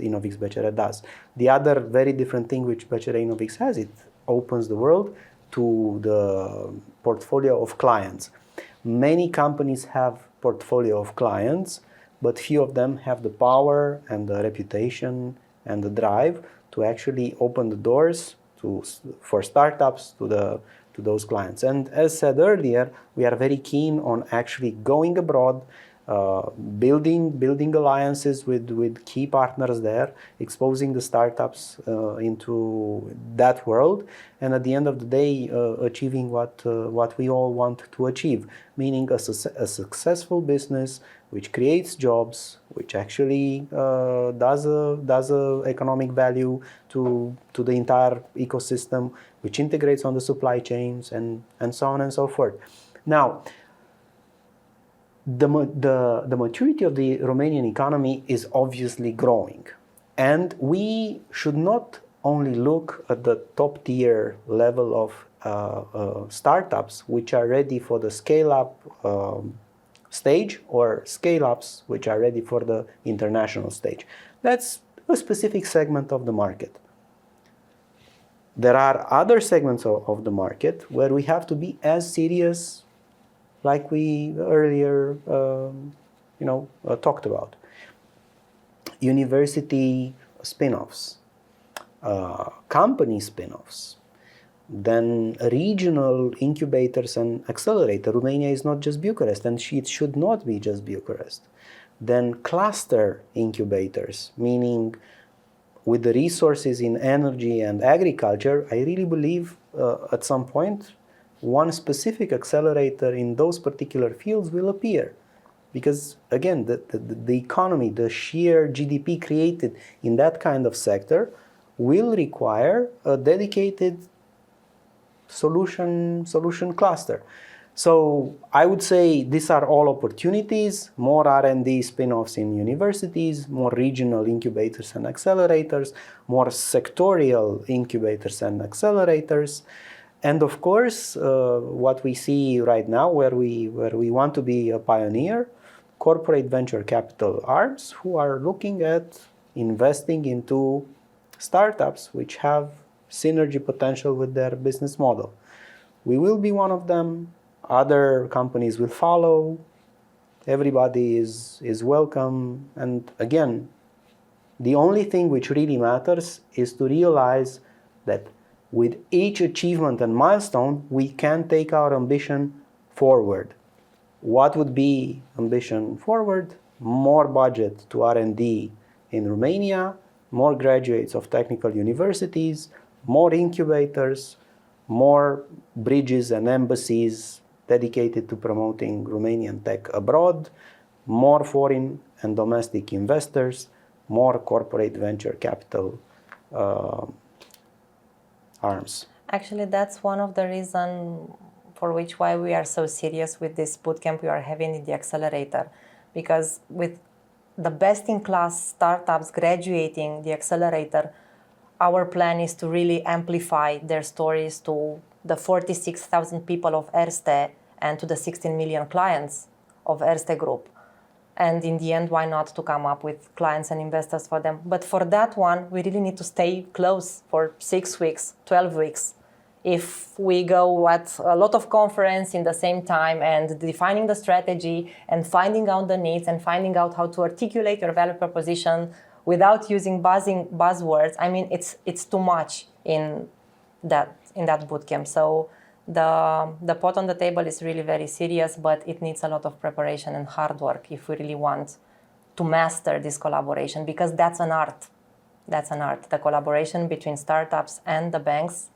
InnovX-BCR does. The other very different thing which BCR InnovX has, it opens the world to the portfolio of clients. Many companies have portfolio of clients, but few of them have the power and the reputation and the drive to actually open the doors for startups to those clients. And as said earlier, we are very keen on actually going abroad, building alliances with key partners there, exposing the startups into that world, and at the end of the day achieving what we all want to achieve, meaning a successful business which creates jobs, which actually does a economic value to the entire ecosystem, which integrates on the supply chains, and so on and so forth. Now, the maturity of the Romanian economy is obviously growing, and we should not only look at the top tier level of startups which are ready for the scale-up stage, or scale-ups which are ready for the international stage. That's a specific segment of the market. There are other segments of the market where we have to be as serious, like we earlier talked about. University spin-offs, company spin-offs, then regional incubators and accelerator. Romania is not just Bucharest, and it should not be just Bucharest. Then cluster incubators, meaning with the resources in energy and agriculture, I really believe at some point one specific accelerator in those particular fields will appear. Because again, the economy, the sheer GDP created in that kind of sector will require a dedicated solution cluster. So I would say these are all opportunities: more R&D spin-offs in universities, more regional incubators and accelerators, more sectorial incubators and accelerators. And of course, what we see right now, where we want to be a pioneer, corporate venture capital arms who are looking at investing into startups which have synergy potential with their business model. We will be one of them. Other companies will follow. Everybody is welcome. And again, the only thing which really matters is to realize that with each achievement and milestone, we can take our ambition forward. What would be ambition forward? More budget to R&D in Romania, more graduates of technical universities, more incubators, more bridges and embassies dedicated to promoting Romanian tech abroad, more foreign and domestic investors, more corporate venture capital arms. Actually, that's one of the reasons for which why we are so serious with this bootcamp we are having in the accelerator. Because with the best-in-class startups graduating the accelerator, our plan is to really amplify their stories to the 46,000 people of ERSTE and to the 16 million clients of ERSTE Group. And in the end, why not to come up with clients and investors for them? But for that one, we really need to stay close for 6 weeks, 12 weeks. If we go at a lot of conference in the same time and defining the strategy and finding out the needs and finding out how to articulate your value proposition without using buzzwords, I mean, it's too much in that bootcamp. So the pot on the table is really very serious, but it needs a lot of preparation and hard work if we really want to master this collaboration, because that's an art. That's an art. The collaboration between startups and the banks,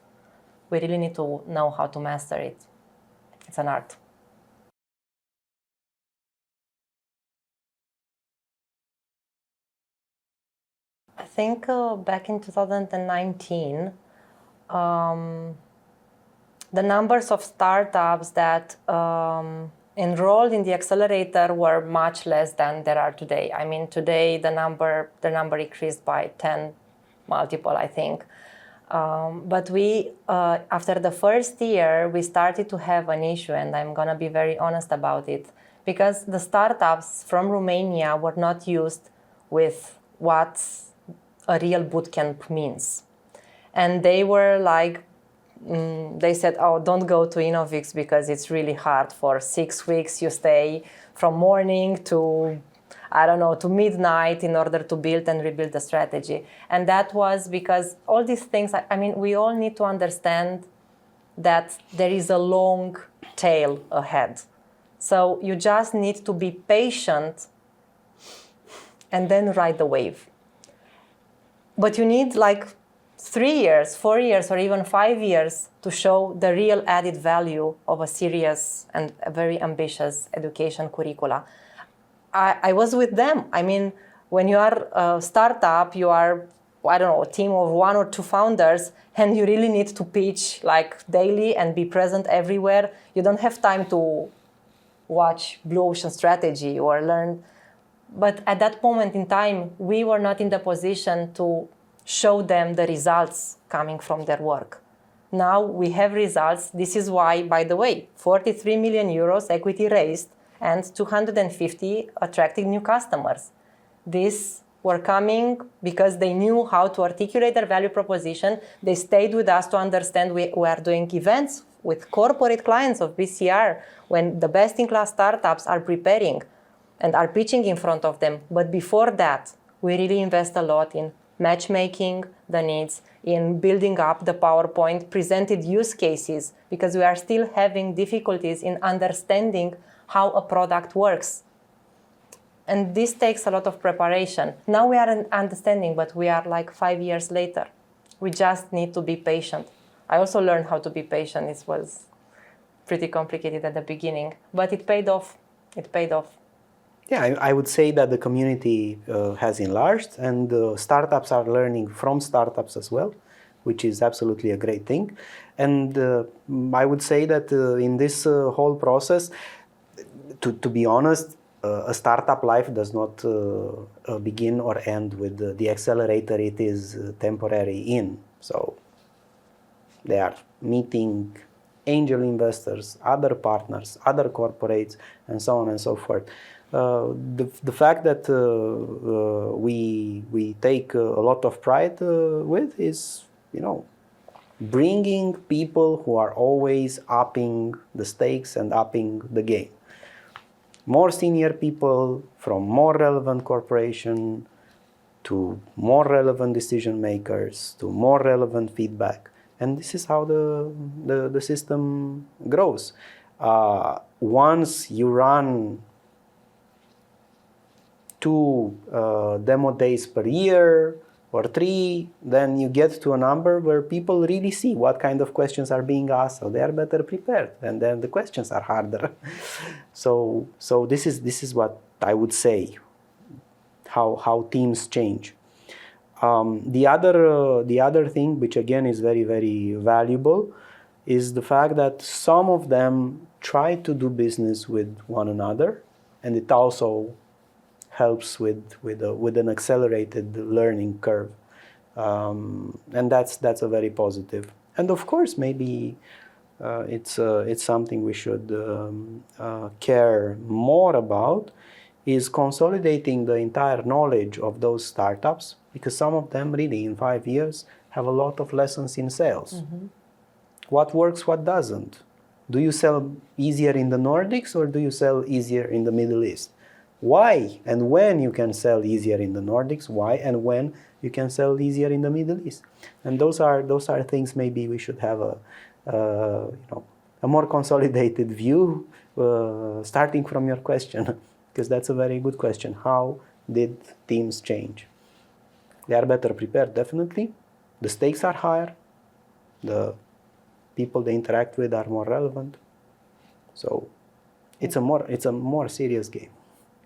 we really need to know how to master it. It's an art. I think back in 2019, the numbers of startups that enrolled in the accelerator were much less than there are today. I mean, today the number increased by 10 multiple, I think. But we, after the first year, we started to have an issue, and I'm gonna be very honest about it, because the startups from Romania were not used with what a real bootcamp means. And they were like, they said, oh, don't go to InnovX because it's really hard. For 6 weeks, you stay from morning to, I don't know, to midnight in order to build and rebuild the strategy. And that was because all these things, I mean, we all need to understand that there is a long tail ahead. So you just need to be patient and then ride the wave. But you need like 3 years, 4 years, or even 5 years to show the real added value of a serious and a very ambitious education curricula. I was with them. I mean, when you are a startup, you are, I don't know, a team of 1 or 2 founders, and you really need to pitch like daily and be present everywhere. You don't have time to watch Blue Ocean Strategy or learn. But at that moment in time, we were not in the position to show them the results coming from their work. Now we have results. This is why, by the way, 43 million euros equity raised and 250 attracting new customers. These were coming because they knew how to articulate their value proposition. They stayed with us to understand we are doing events with corporate clients of BCR when the best-in-class startups are preparing and are pitching in front of them. But before that, we really invest a lot in matchmaking the needs, in building up the PowerPoint presented use cases, because we are still having difficulties in understanding how a product works. And this takes a lot of preparation. Now we are understanding, but we are like 5 years later. We just need to be patient. I also learned how to be patient. It was pretty complicated at the beginning, but it paid off. It paid off. Yeah, I would say that the community has enlarged, and startups are learning from startups as well, which is absolutely a great thing. And I would say that in this whole process, to be honest, a startup life does not begin or end with the accelerator it is temporary in. So they are meeting angel investors, other partners, other corporates, and so on and so forth. The fact that we take a lot of pride with is, bringing people who are always upping the stakes and upping the game. More senior people from more relevant corporation to more relevant decision makers to more relevant feedback. And this is how the system grows. Once you run 2 demo days per year, or 3, then you get to a number where people really see what kind of questions are being asked, so they are better prepared, and then the questions are harder. So this is what I would say, how teams change. The other thing, which again is very, very valuable, is the fact that some of them try to do business with one another, and it also helps with an accelerated learning curve, and that's a very positive. And of course, maybe it's something we should care more about, is consolidating the entire knowledge of those startups, because some of them really in 5 years have a lot of lessons in sales. Mm-hmm. What works, what doesn't? Do you sell easier in the Nordics, or do you sell easier in the Middle East? Why and when you can sell easier in the Nordics? Why and when you can sell easier in the Middle East? And those are things maybe we should have a more consolidated view, starting from your question, because that's a very good question. How did teams change? They are better prepared, definitely. The stakes are higher. The people they interact with are more relevant. So it's a more serious game.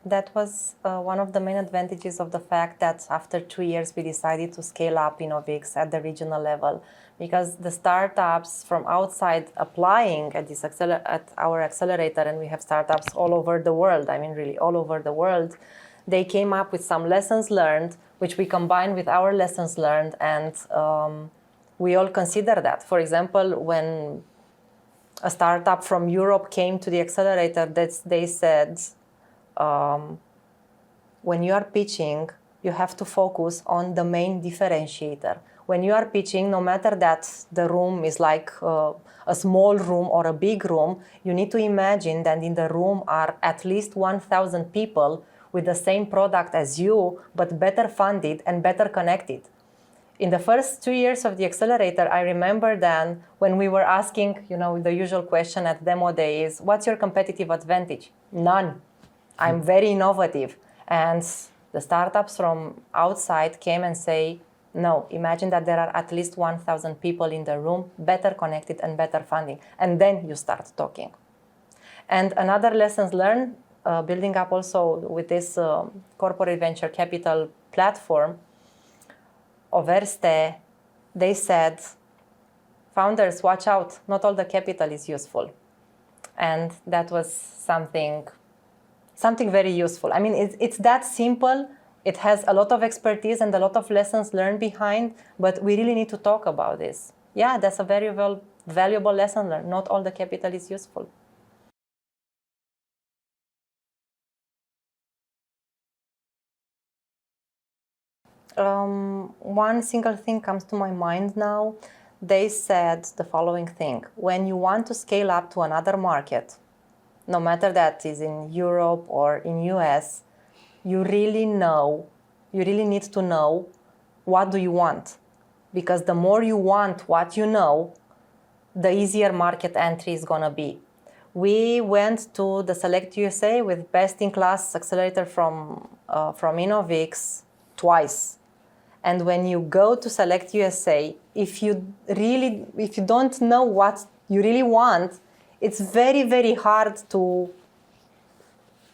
That was one of the main advantages of the fact that after 2 years we decided to scale up InnovX at the regional level, because the startups from outside applying at our accelerator, and we have startups all over the world, I mean really all over the world, they came up with some lessons learned, which we combined with our lessons learned, and we all consider that. For example, when a startup from Europe came to the accelerator, they said, when you are pitching, you have to focus on the main differentiator. When you are pitching, no matter that the room is like a small room or a big room, you need to imagine that in the room are at least 1,000 people with the same product as you, but better funded and better connected. In the first 2 years of the accelerator, I remember then when we were asking, the usual question at demo day is, what's your competitive advantage? None. I'm very innovative. And the startups from outside came and say, no, imagine that there are at least 1,000 people in the room, better connected and better funding. And then you start talking. And another lessons learned, building up also with this corporate venture capital platform of ERSTE, they said, founders, watch out, not all the capital is useful. And that was something very useful. I mean, it's that simple. It has a lot of expertise and a lot of lessons learned behind, but we really need to talk about this. Yeah, that's a very valuable lesson learned. Not all the capital is useful. One single thing comes to my mind now. They said the following thing: when you want to scale up to another market, no matter that is in Europe or in US, you really need to know what do you want. Because the more you want what you know, the easier market entry is gonna be. We went to the Select USA with best-in-class accelerator from InnovX twice. And when you go to Select USA, if you don't know what you really want, it's very, very hard to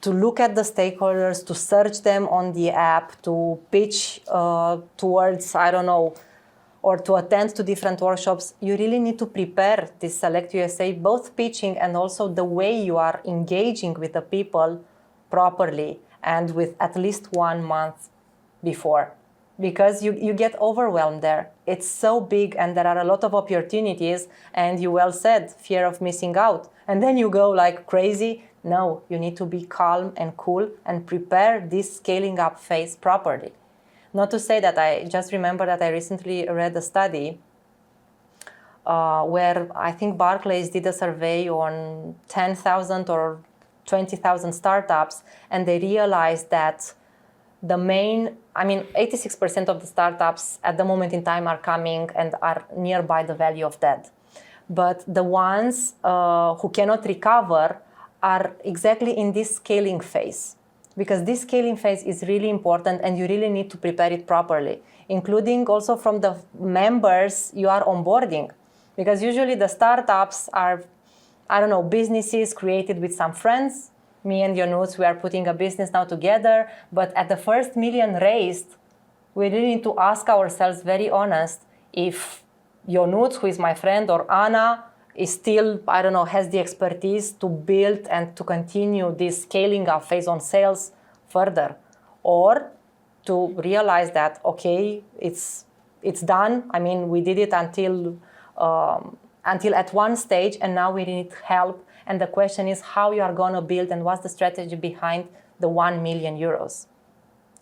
look at the stakeholders, to search them on the app, to pitch towards, I don't know, or to attend to different workshops. You really need to prepare this Select USA, both pitching and also the way you are engaging with the people properly, and with at least 1 month before. Because you get overwhelmed there. It's so big and there are a lot of opportunities, and you well said, fear of missing out. And then you go like crazy. No, you need to be calm and cool and prepare this scaling up phase properly. Not to say that I just remember that I recently read a study where I think Barclays did a survey on 10,000 or 20,000 startups, and they realized that 86% of the startups at the moment in time are coming and are nearby the value of dead. But the ones who cannot recover are exactly in this scaling phase. because this scaling phase is really important and you really need to prepare it properly, including also from the members you are onboarding. Because usually the startups are, I don't know, businesses created with some friends. Me and Ionuț, we are putting a business now together, but at the first million raised, we really need to ask ourselves very honest if Ionuț, who is my friend, or Ana is still, I don't know, has the expertise to build and to continue this scaling up phase on sales further, or to realize that, okay, it's done. I mean, we did it until at one stage, and now we need help. And the question is how you are going to build and what's the strategy behind the 1 million euros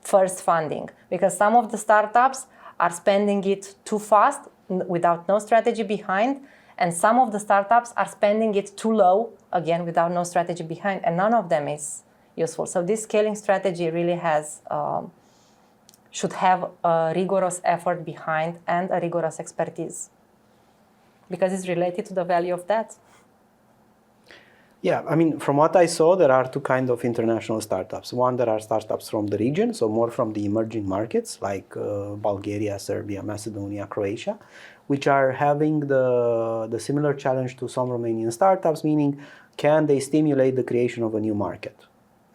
first funding. Because some of the startups are spending it too fast without no strategy behind, and some of the startups are spending it too low, again, without no strategy behind, and none of them is useful. So this scaling strategy really should have a rigorous effort behind and a rigorous expertise, because it's related to the value of that. Yeah, I mean, from what I saw, there are two kinds of international startups. One, there are startups from the region, so more from the emerging markets like Bulgaria, Serbia, Macedonia, Croatia, which are having the similar challenge to some Romanian startups, meaning can they stimulate the creation of a new market?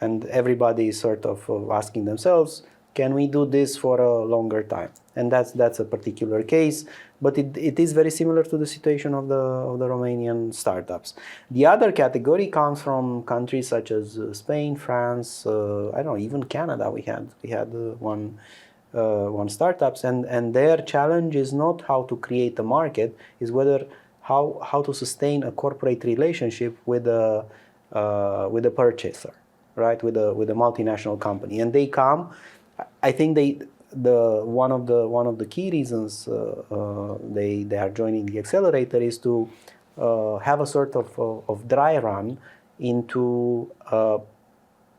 And everybody is sort of asking themselves, can we do this for a longer time? And that's a particular case, but it is very similar to the situation of the Romanian startups. The other category comes from countries such as Spain, France, I don't know, even Canada. We had one startups, and their challenge is not how to create a market, is whether how to sustain a corporate relationship with a purchaser, right? With a multinational company, and they come. I think one of the key reasons they are joining the accelerator is to have a sort of dry run into a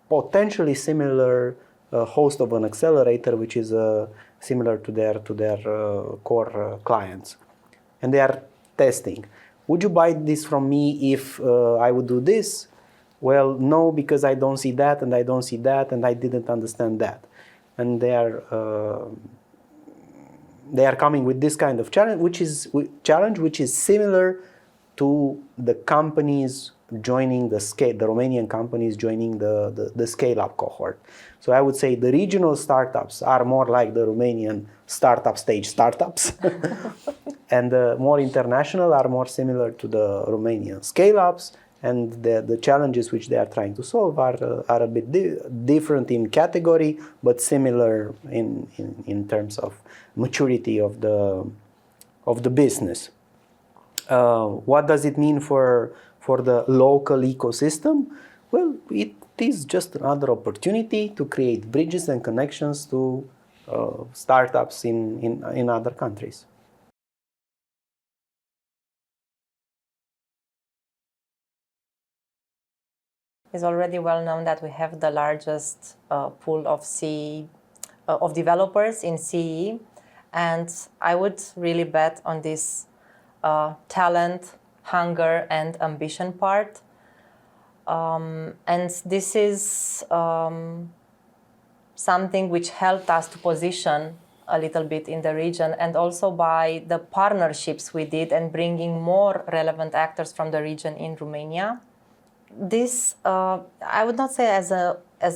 potentially similar host of an accelerator, which is similar to their core clients, and they are testing. Would you buy this from me if I would do this? Well, no, because I don't see that, and I don't see that, and I didn't understand that. And they are coming with this kind of challenge, which is similar to the companies joining the Romanian companies joining the scale-up cohort. So I would say the regional startups are more like the Romanian startup stage startups, and the more international are more similar to the Romanian scale-ups. And the challenges which they are trying to solve are a bit different in category, but similar in terms of maturity of the business. What does it mean for the local ecosystem? Well, it is just another opportunity to create bridges and connections to startups in other countries. It's already well known that we have the largest pool of of developers in CE, and I would really bet on this talent, hunger, and ambition part. And this is something which helped us to position a little bit in the region, and also by the partnerships we did and bringing more relevant actors from the region in Romania. This, I would not say as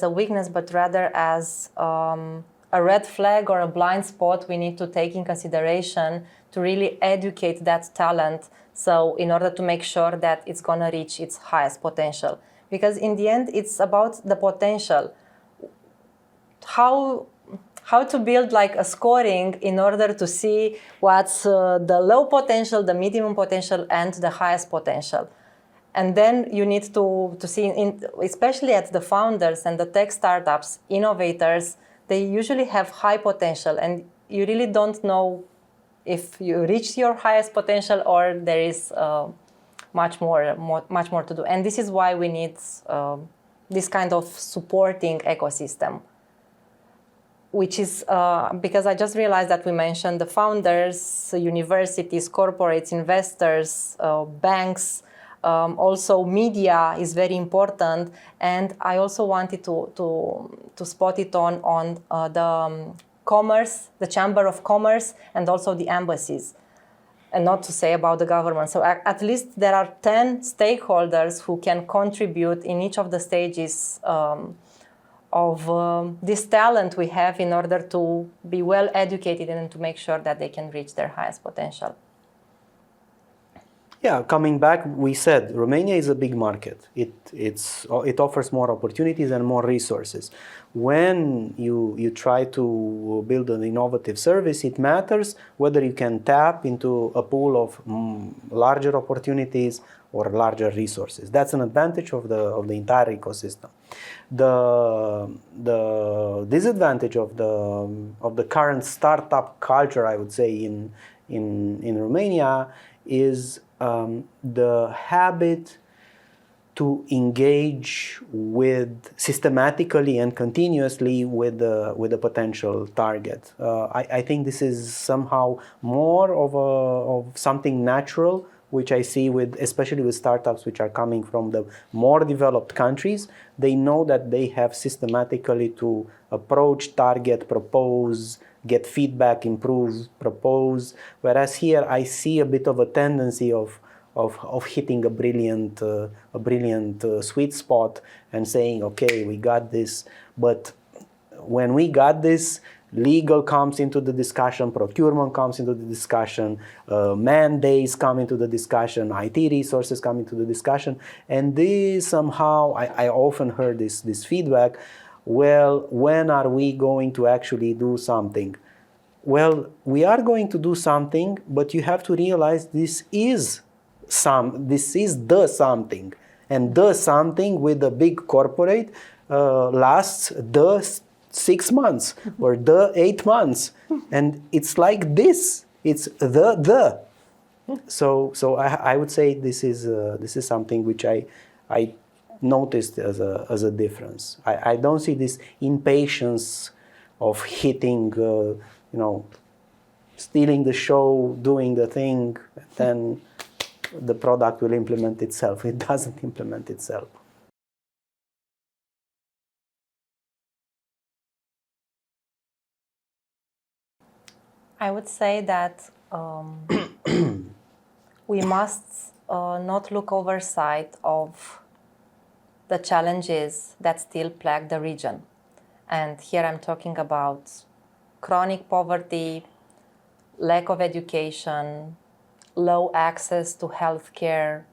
a weakness, but rather as a red flag or a blind spot we need to take in consideration to really educate that talent. So in order to make sure that it's going to reach its highest potential. Because in the end, it's about the potential. How to build like a scoring in order to see what's the low potential, the minimum potential, and the highest potential. And then you need to see, especially at the founders and the tech startups, innovators, they usually have high potential, and you really don't know if you reach your highest potential or there is much more to do. And this is why we need this kind of supporting ecosystem, which is because I just realized that we mentioned the founders, universities, corporates, investors, banks. Also, media is very important, and I also wanted to spot it on the commerce, the Chamber of Commerce, and also the embassies, and not to say about the government. So at least there are 10 stakeholders who can contribute in each of the stages of this talent we have in order to be well educated and to make sure that they can reach their highest potential. Yeah, coming back, we said Romania is a big market. It offers more opportunities and more resources. When you try to build an innovative service, it matters whether you can tap into a pool of larger opportunities or larger resources. That's an advantage of the entire ecosystem. The disadvantage of the current startup culture, I would say, in Romania is the habit to engage systematically and continuously with the potential target. I think this is somehow more of something natural, which I see especially with startups which are coming from the more developed countries. They know that they have systematically to approach, target, propose, get feedback, improve, propose. Whereas here I see a bit of a tendency of hitting a brilliant sweet spot and saying, okay, we got this. But when we got this, legal comes into the discussion, procurement comes into the discussion, mandates come into the discussion, IT resources come into the discussion. And this somehow, I often heard this feedback, well, when are we going to actually do something? Well, we are going to do something, but you have to realize this is the something. And the something with a big corporate lasts the 6 months or the 8 months. And it's like this. It's the. So I would say this is something which I noticed as a difference. I don't see this impatience of hitting, stealing the show, doing the thing, then the product will implement itself. It doesn't implement itself. I would say that we must not look oversight of the challenges that still plague the region. And here I'm talking about chronic poverty, lack of education, low access to healthcare,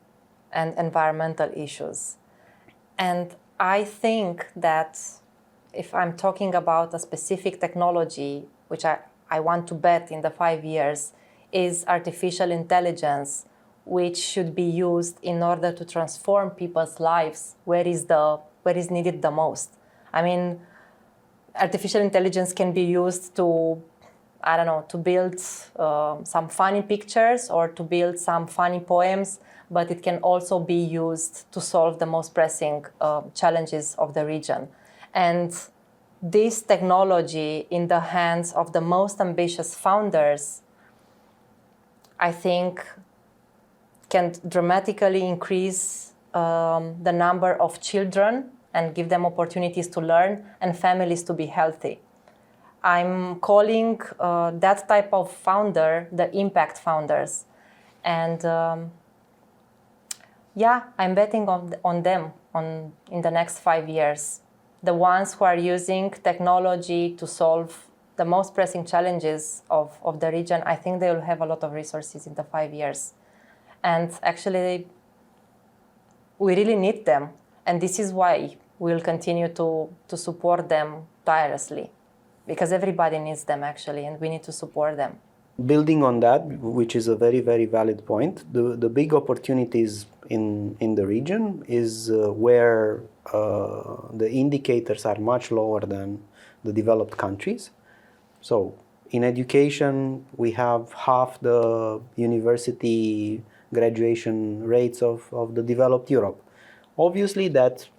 and environmental issues. And I think that if I'm talking about a specific technology, which I want to bet in the 5 years, is artificial intelligence, which should be used in order to transform people's lives where is needed the most. I mean, artificial intelligence can be used to, to build some funny pictures or to build some funny poems, but it can also be used to solve the most pressing challenges of the region. And this technology in the hands of the most ambitious founders, I think, can dramatically increase the number of children and give them opportunities to learn and families to be healthy. I'm calling that type of founder the impact founders. And I'm betting on them in the next 5 years. The ones who are using technology to solve the most pressing challenges of the region, I think they will have a lot of resources in the 5 years. And actually, we really need them. And this is why we'll continue to support them tirelessly. Because everybody needs them, actually, and we need to support them. Building on that, which is a very, very valid point, the big opportunities in the region is where the indicators are much lower than the developed countries. So in education, we have half the university graduation rates of the developed Europe. Obviously, that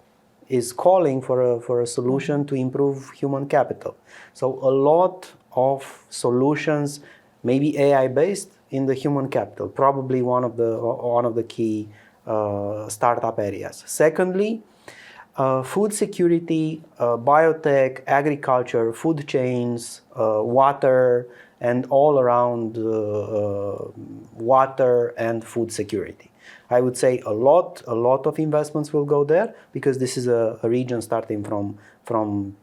is calling for a solution to improve human capital. So a lot of solutions may be AI-based in the human capital, probably one of the key startup areas. Secondly, food security, biotech, agriculture, food chains, water, and all around water and food security. I would say a lot of investments will go there, because this is a region starting from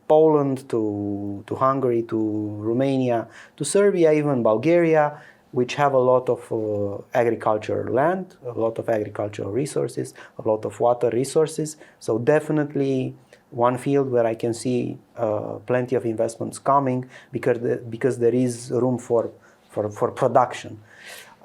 Poland to Hungary to Romania to Serbia, even Bulgaria, which have a lot of agricultural land, a lot of agricultural resources, a lot of water resources. So definitely one field where I can see plenty of investments coming, because there is room for production.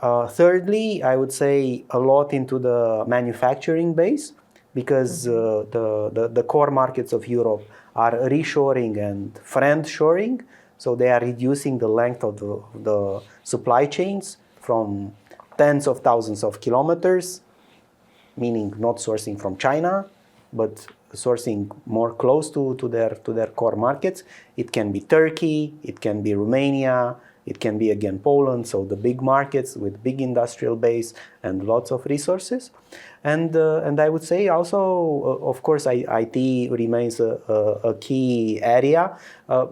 Thirdly, I would say a lot into the manufacturing base, because the core markets of Europe are reshoring and friend-shoring. So they are reducing the length of the supply chains from tens of thousands of kilometers, meaning not sourcing from China, but sourcing more close to their core markets. It can be Turkey, it can be Romania, it can be again Poland, so the big markets with big industrial base and lots of resources. And I would say also, of course, IT remains a key area,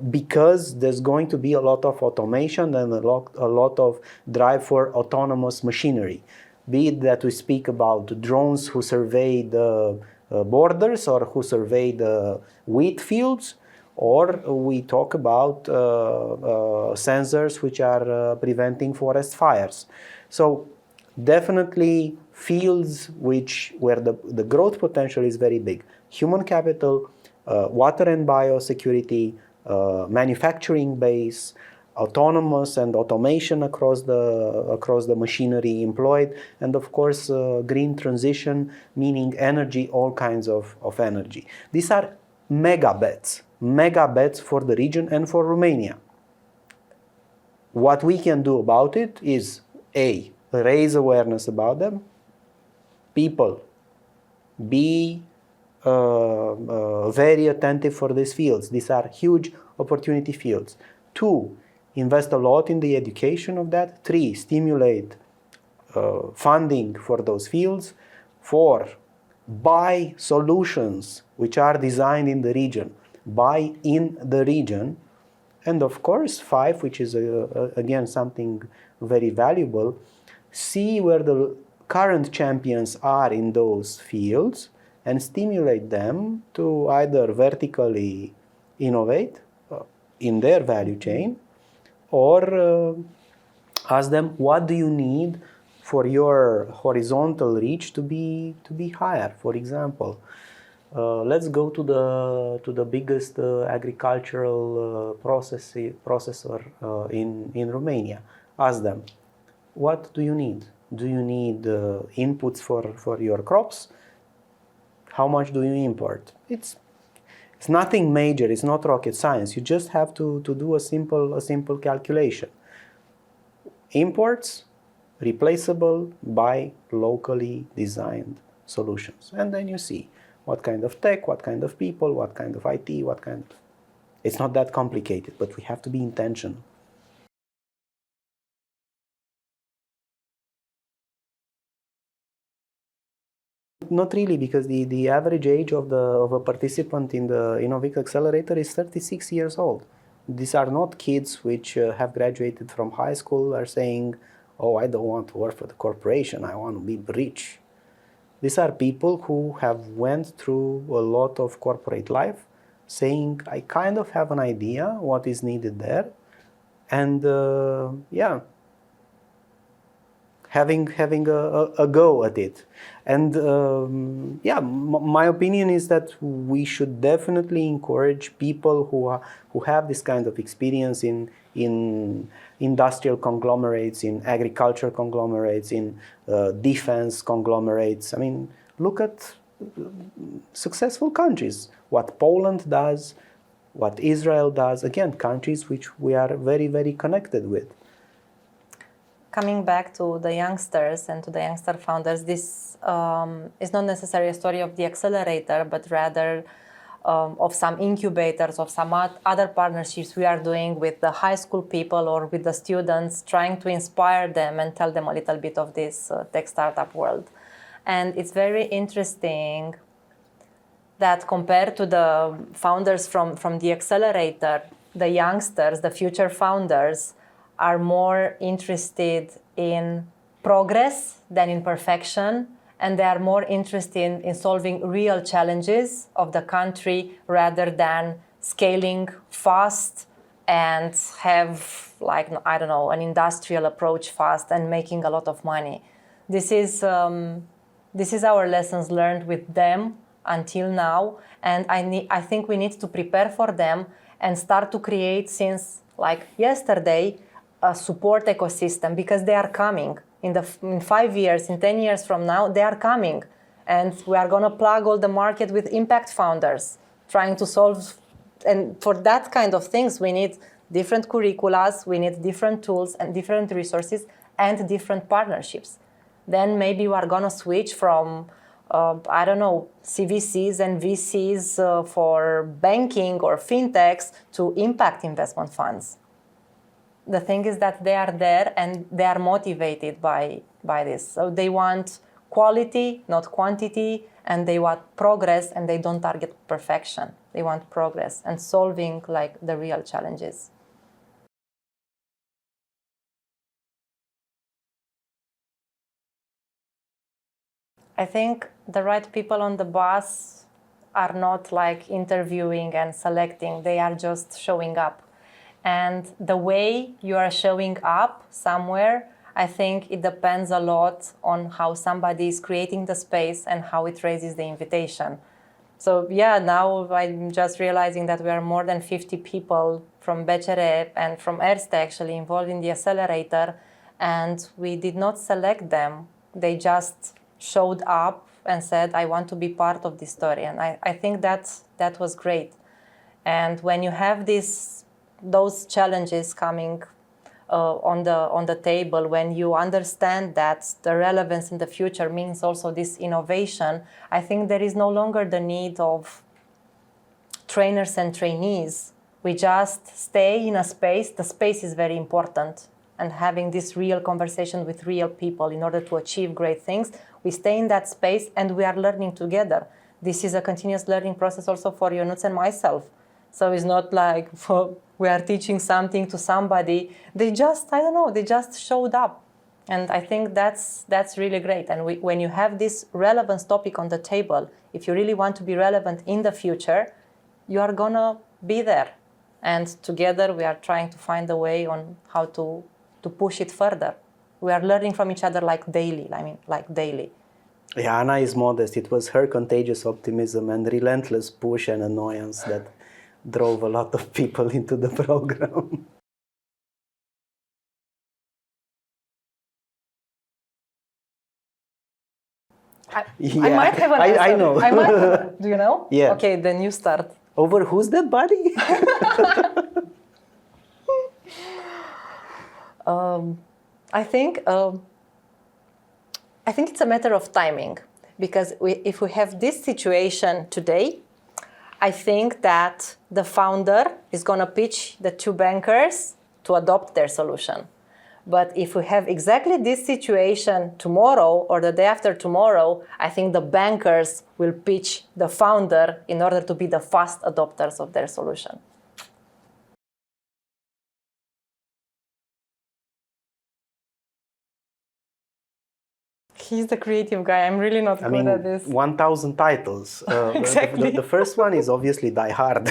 because there's going to be a lot of automation and a lot of drive for autonomous machinery. Be it that we speak about drones who survey the borders or who survey the wheat fields, or we talk about sensors which are preventing forest fires. So definitely fields where the growth potential is very big. Human capital, water and biosecurity, manufacturing base, autonomous and automation across the machinery employed, and of course green transition, meaning energy, all kinds of energy. These are mega bets for the region and for Romania. What we can do about it is A, raise awareness about them. People, be very attentive for these fields. These are huge opportunity fields. 2, invest a lot in the education of that. 3, stimulate funding for those fields. 4, buy solutions which are designed in the region. Buy in the region. And of course, 5, which is again something very valuable, see where the current champions are in those fields and stimulate them to either vertically innovate in their value chain, or ask them, what do you need for your horizontal reach to be higher? For example, let's go to the biggest agricultural processor in Romania. Ask them, what do you need? Do you need inputs for your crops? How much do you import? It's nothing major. It's not rocket science. You just have to do a simple calculation. Imports replaceable by locally designed solutions, and then you see what kind of tech, what kind of people, what kind of IT, It's not that complicated, but we have to be intentional. Not really, because the average age of a participant in the InnovX Accelerator is 36 years old. These are not kids which have graduated from high school are saying, oh, I don't want to work for the corporation, I want to be rich. These are people who have went through a lot of corporate life, saying, I kind of have an idea what is needed there, and having a go at it. And my opinion is that we should definitely encourage people who have this kind of experience in industrial conglomerates, in agriculture conglomerates, in defense conglomerates. I mean, look at successful countries, what Poland does, what Israel does, again, countries which we are very, very connected with. Coming back to the youngsters and to the youngster founders, this is not necessarily a story of the accelerator, but rather of some incubators, of some other partnerships we are doing with the high school people or with the students, trying to inspire them and tell them a little bit of this tech startup world. And it's very interesting that compared to the founders from the accelerator, the youngsters, the future founders, are more interested in progress than in perfection, and they are more interested in solving real challenges of the country rather than scaling fast and have, like, I don't know, an industrial approach fast and making a lot of money. This is our lessons learned with them until now, and I think we need to prepare for them and start to create since like yesterday a support ecosystem, because they are coming in 5 years, in 10 years from now, they are coming, and we are going to plug all the market with impact founders trying to solve. And for that kind of things, we need different curriculums, we need different tools and different resources and different partnerships. Then maybe we are going to switch from I don't know, CVCs and VCs for banking or fintechs to impact investment funds. The thing is that they are there and they are motivated by this. So they want quality, not quantity, and they want progress, and they don't target perfection. They want progress and solving like the real challenges. I think the right people on the bus are not like interviewing and selecting, they are just showing up. And the way you are showing up somewhere, I think it depends a lot on how somebody is creating the space and how it raises the invitation. So yeah, now I'm just realizing that we are more than 50 people from BCR and from ERSTE actually involved in the accelerator, and we did not select them. They just showed up and said, I want to be part of this story. And I think that was great. And when you have those challenges coming on the table, when you understand that the relevance in the future means also this innovation, I think there is no longer the need of trainers and trainees. We just stay in a space. The space is very important. And having this real conversation with real people in order to achieve great things, we stay in that space and we are learning together. This is a continuous learning process also for Ionuț and myself. So it's not like we are teaching something to somebody. They just, I don't know, they just showed up. And I think that's really great. And when you have this relevance topic on the table, if you really want to be relevant in the future, you are gonna be there. And together we are trying to find a way on how to push it further. We are learning from each other like daily. Yeah, Ana is modest. It was her contagious optimism and relentless push and annoyance that drove a lot of people into the program. I might have an answer. I know. I might have, do you know? Yeah. Okay, then you start. Over who's that body? I think it's a matter of timing, because if we have this situation today, I think that the founder is going to pitch the two bankers to adopt their solution. But if we have exactly this situation tomorrow or the day after tomorrow, I think the bankers will pitch the founder in order to be the fast adopters of their solution. He's the creative guy. I'm really not good at this. 1,000 titles. Exactly. The first one is obviously Die Hard.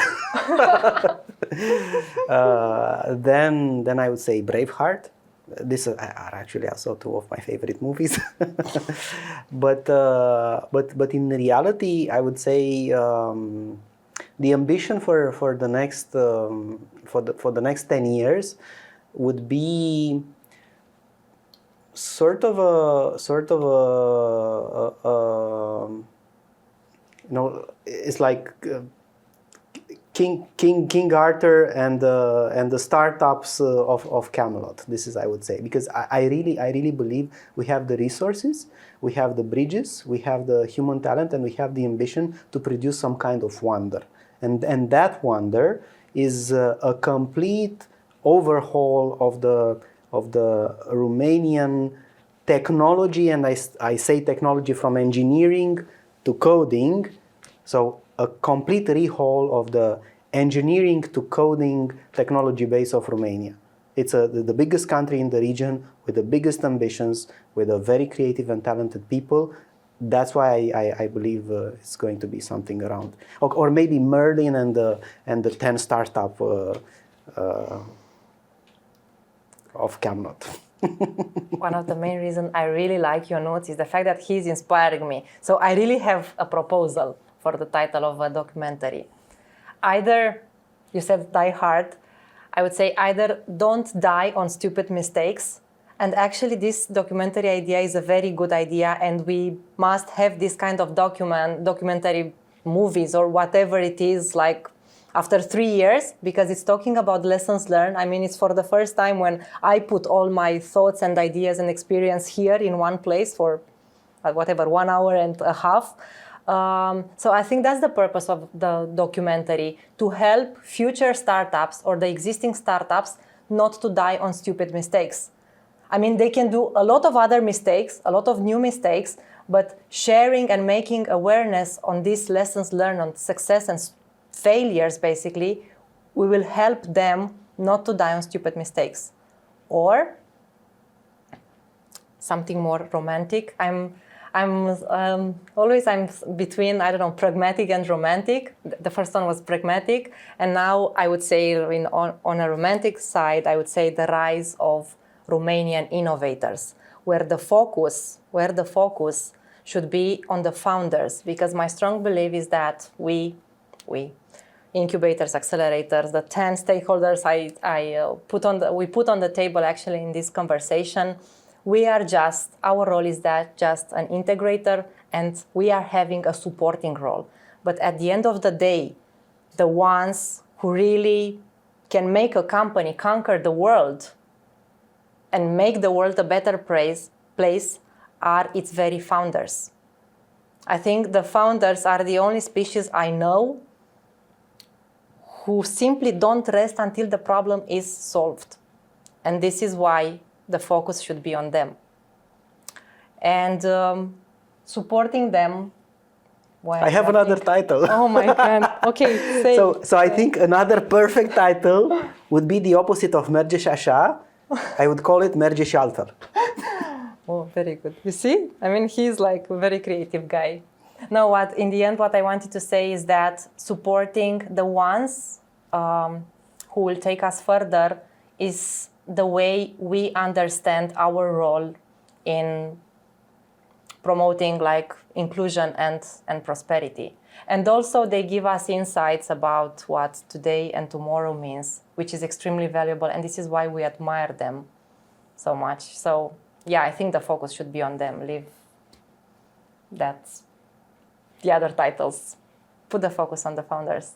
Then I would say Braveheart. These are actually also two of my favorite movies. But in reality, I would say the ambition for the next for the next 10 years would be sort of a you know, it's like King Arthur and the startups of Camelot. This is, I would say, because I really believe we have the resources, we have the bridges, we have the human talent, and we have the ambition to produce some kind of wonder. And that wonder is a complete overhaul of the Romanian technology, and I say technology from engineering to coding, so a complete rehaul of the engineering to coding technology base of Romania. It's the biggest country in the region with the biggest ambitions, with a very creative and talented people. That's why I believe it's going to be something around, or maybe Merlin and the 10 startup of Camnot. One of the main reasons I really like Ionuț is the fact that he's inspiring me. So I really have a proposal for the title of a documentary. Either, you said die hard, I would say either don't die on stupid mistakes. And actually this documentary idea is a very good idea, and we must have this kind of documentary movies or whatever it is, like after 3 years, because it's talking about lessons learned. I mean, it's for the first time when I put all my thoughts and ideas and experience here in one place for whatever, 1 hour and a half. So I think that's the purpose of the documentary, to help future startups or the existing startups not to die on stupid mistakes. I mean, they can do a lot of other mistakes, a lot of new mistakes, but sharing and making awareness on these lessons learned, on success and failures, basically, we will help them not to die on stupid mistakes. Or something more romantic. I'm always between, I don't know, pragmatic and romantic. The first one was pragmatic, and now I would say on a romantic side, I would say the rise of Romanian innovators, where the focus should be on the founders, because my strong belief is that we incubators, accelerators, the 10 stakeholders we put on the table actually in this conversation, our role is that just an integrator, and we are having a supporting role. But at the end of the day, the ones who really can make a company conquer the world and make the world a better place are its very founders. I think the founders are the only species I know who simply don't rest until the problem is solved. And this is why the focus should be on them. And supporting them. I have another title. Oh my God. Okay, say. So I think another perfect title would be the opposite of merge și așa. I would call it merge și altfel. Oh, very good. You see? I mean, he's like a very creative guy. No, in the end, what I wanted to say is that supporting the ones who will take us further is the way we understand our role in promoting like inclusion and prosperity. And also they give us insights about what today and tomorrow means, which is extremely valuable. And this is why we admire them so much. So yeah, I think the focus should be on them. Leave the other titles. Put the focus on the founders.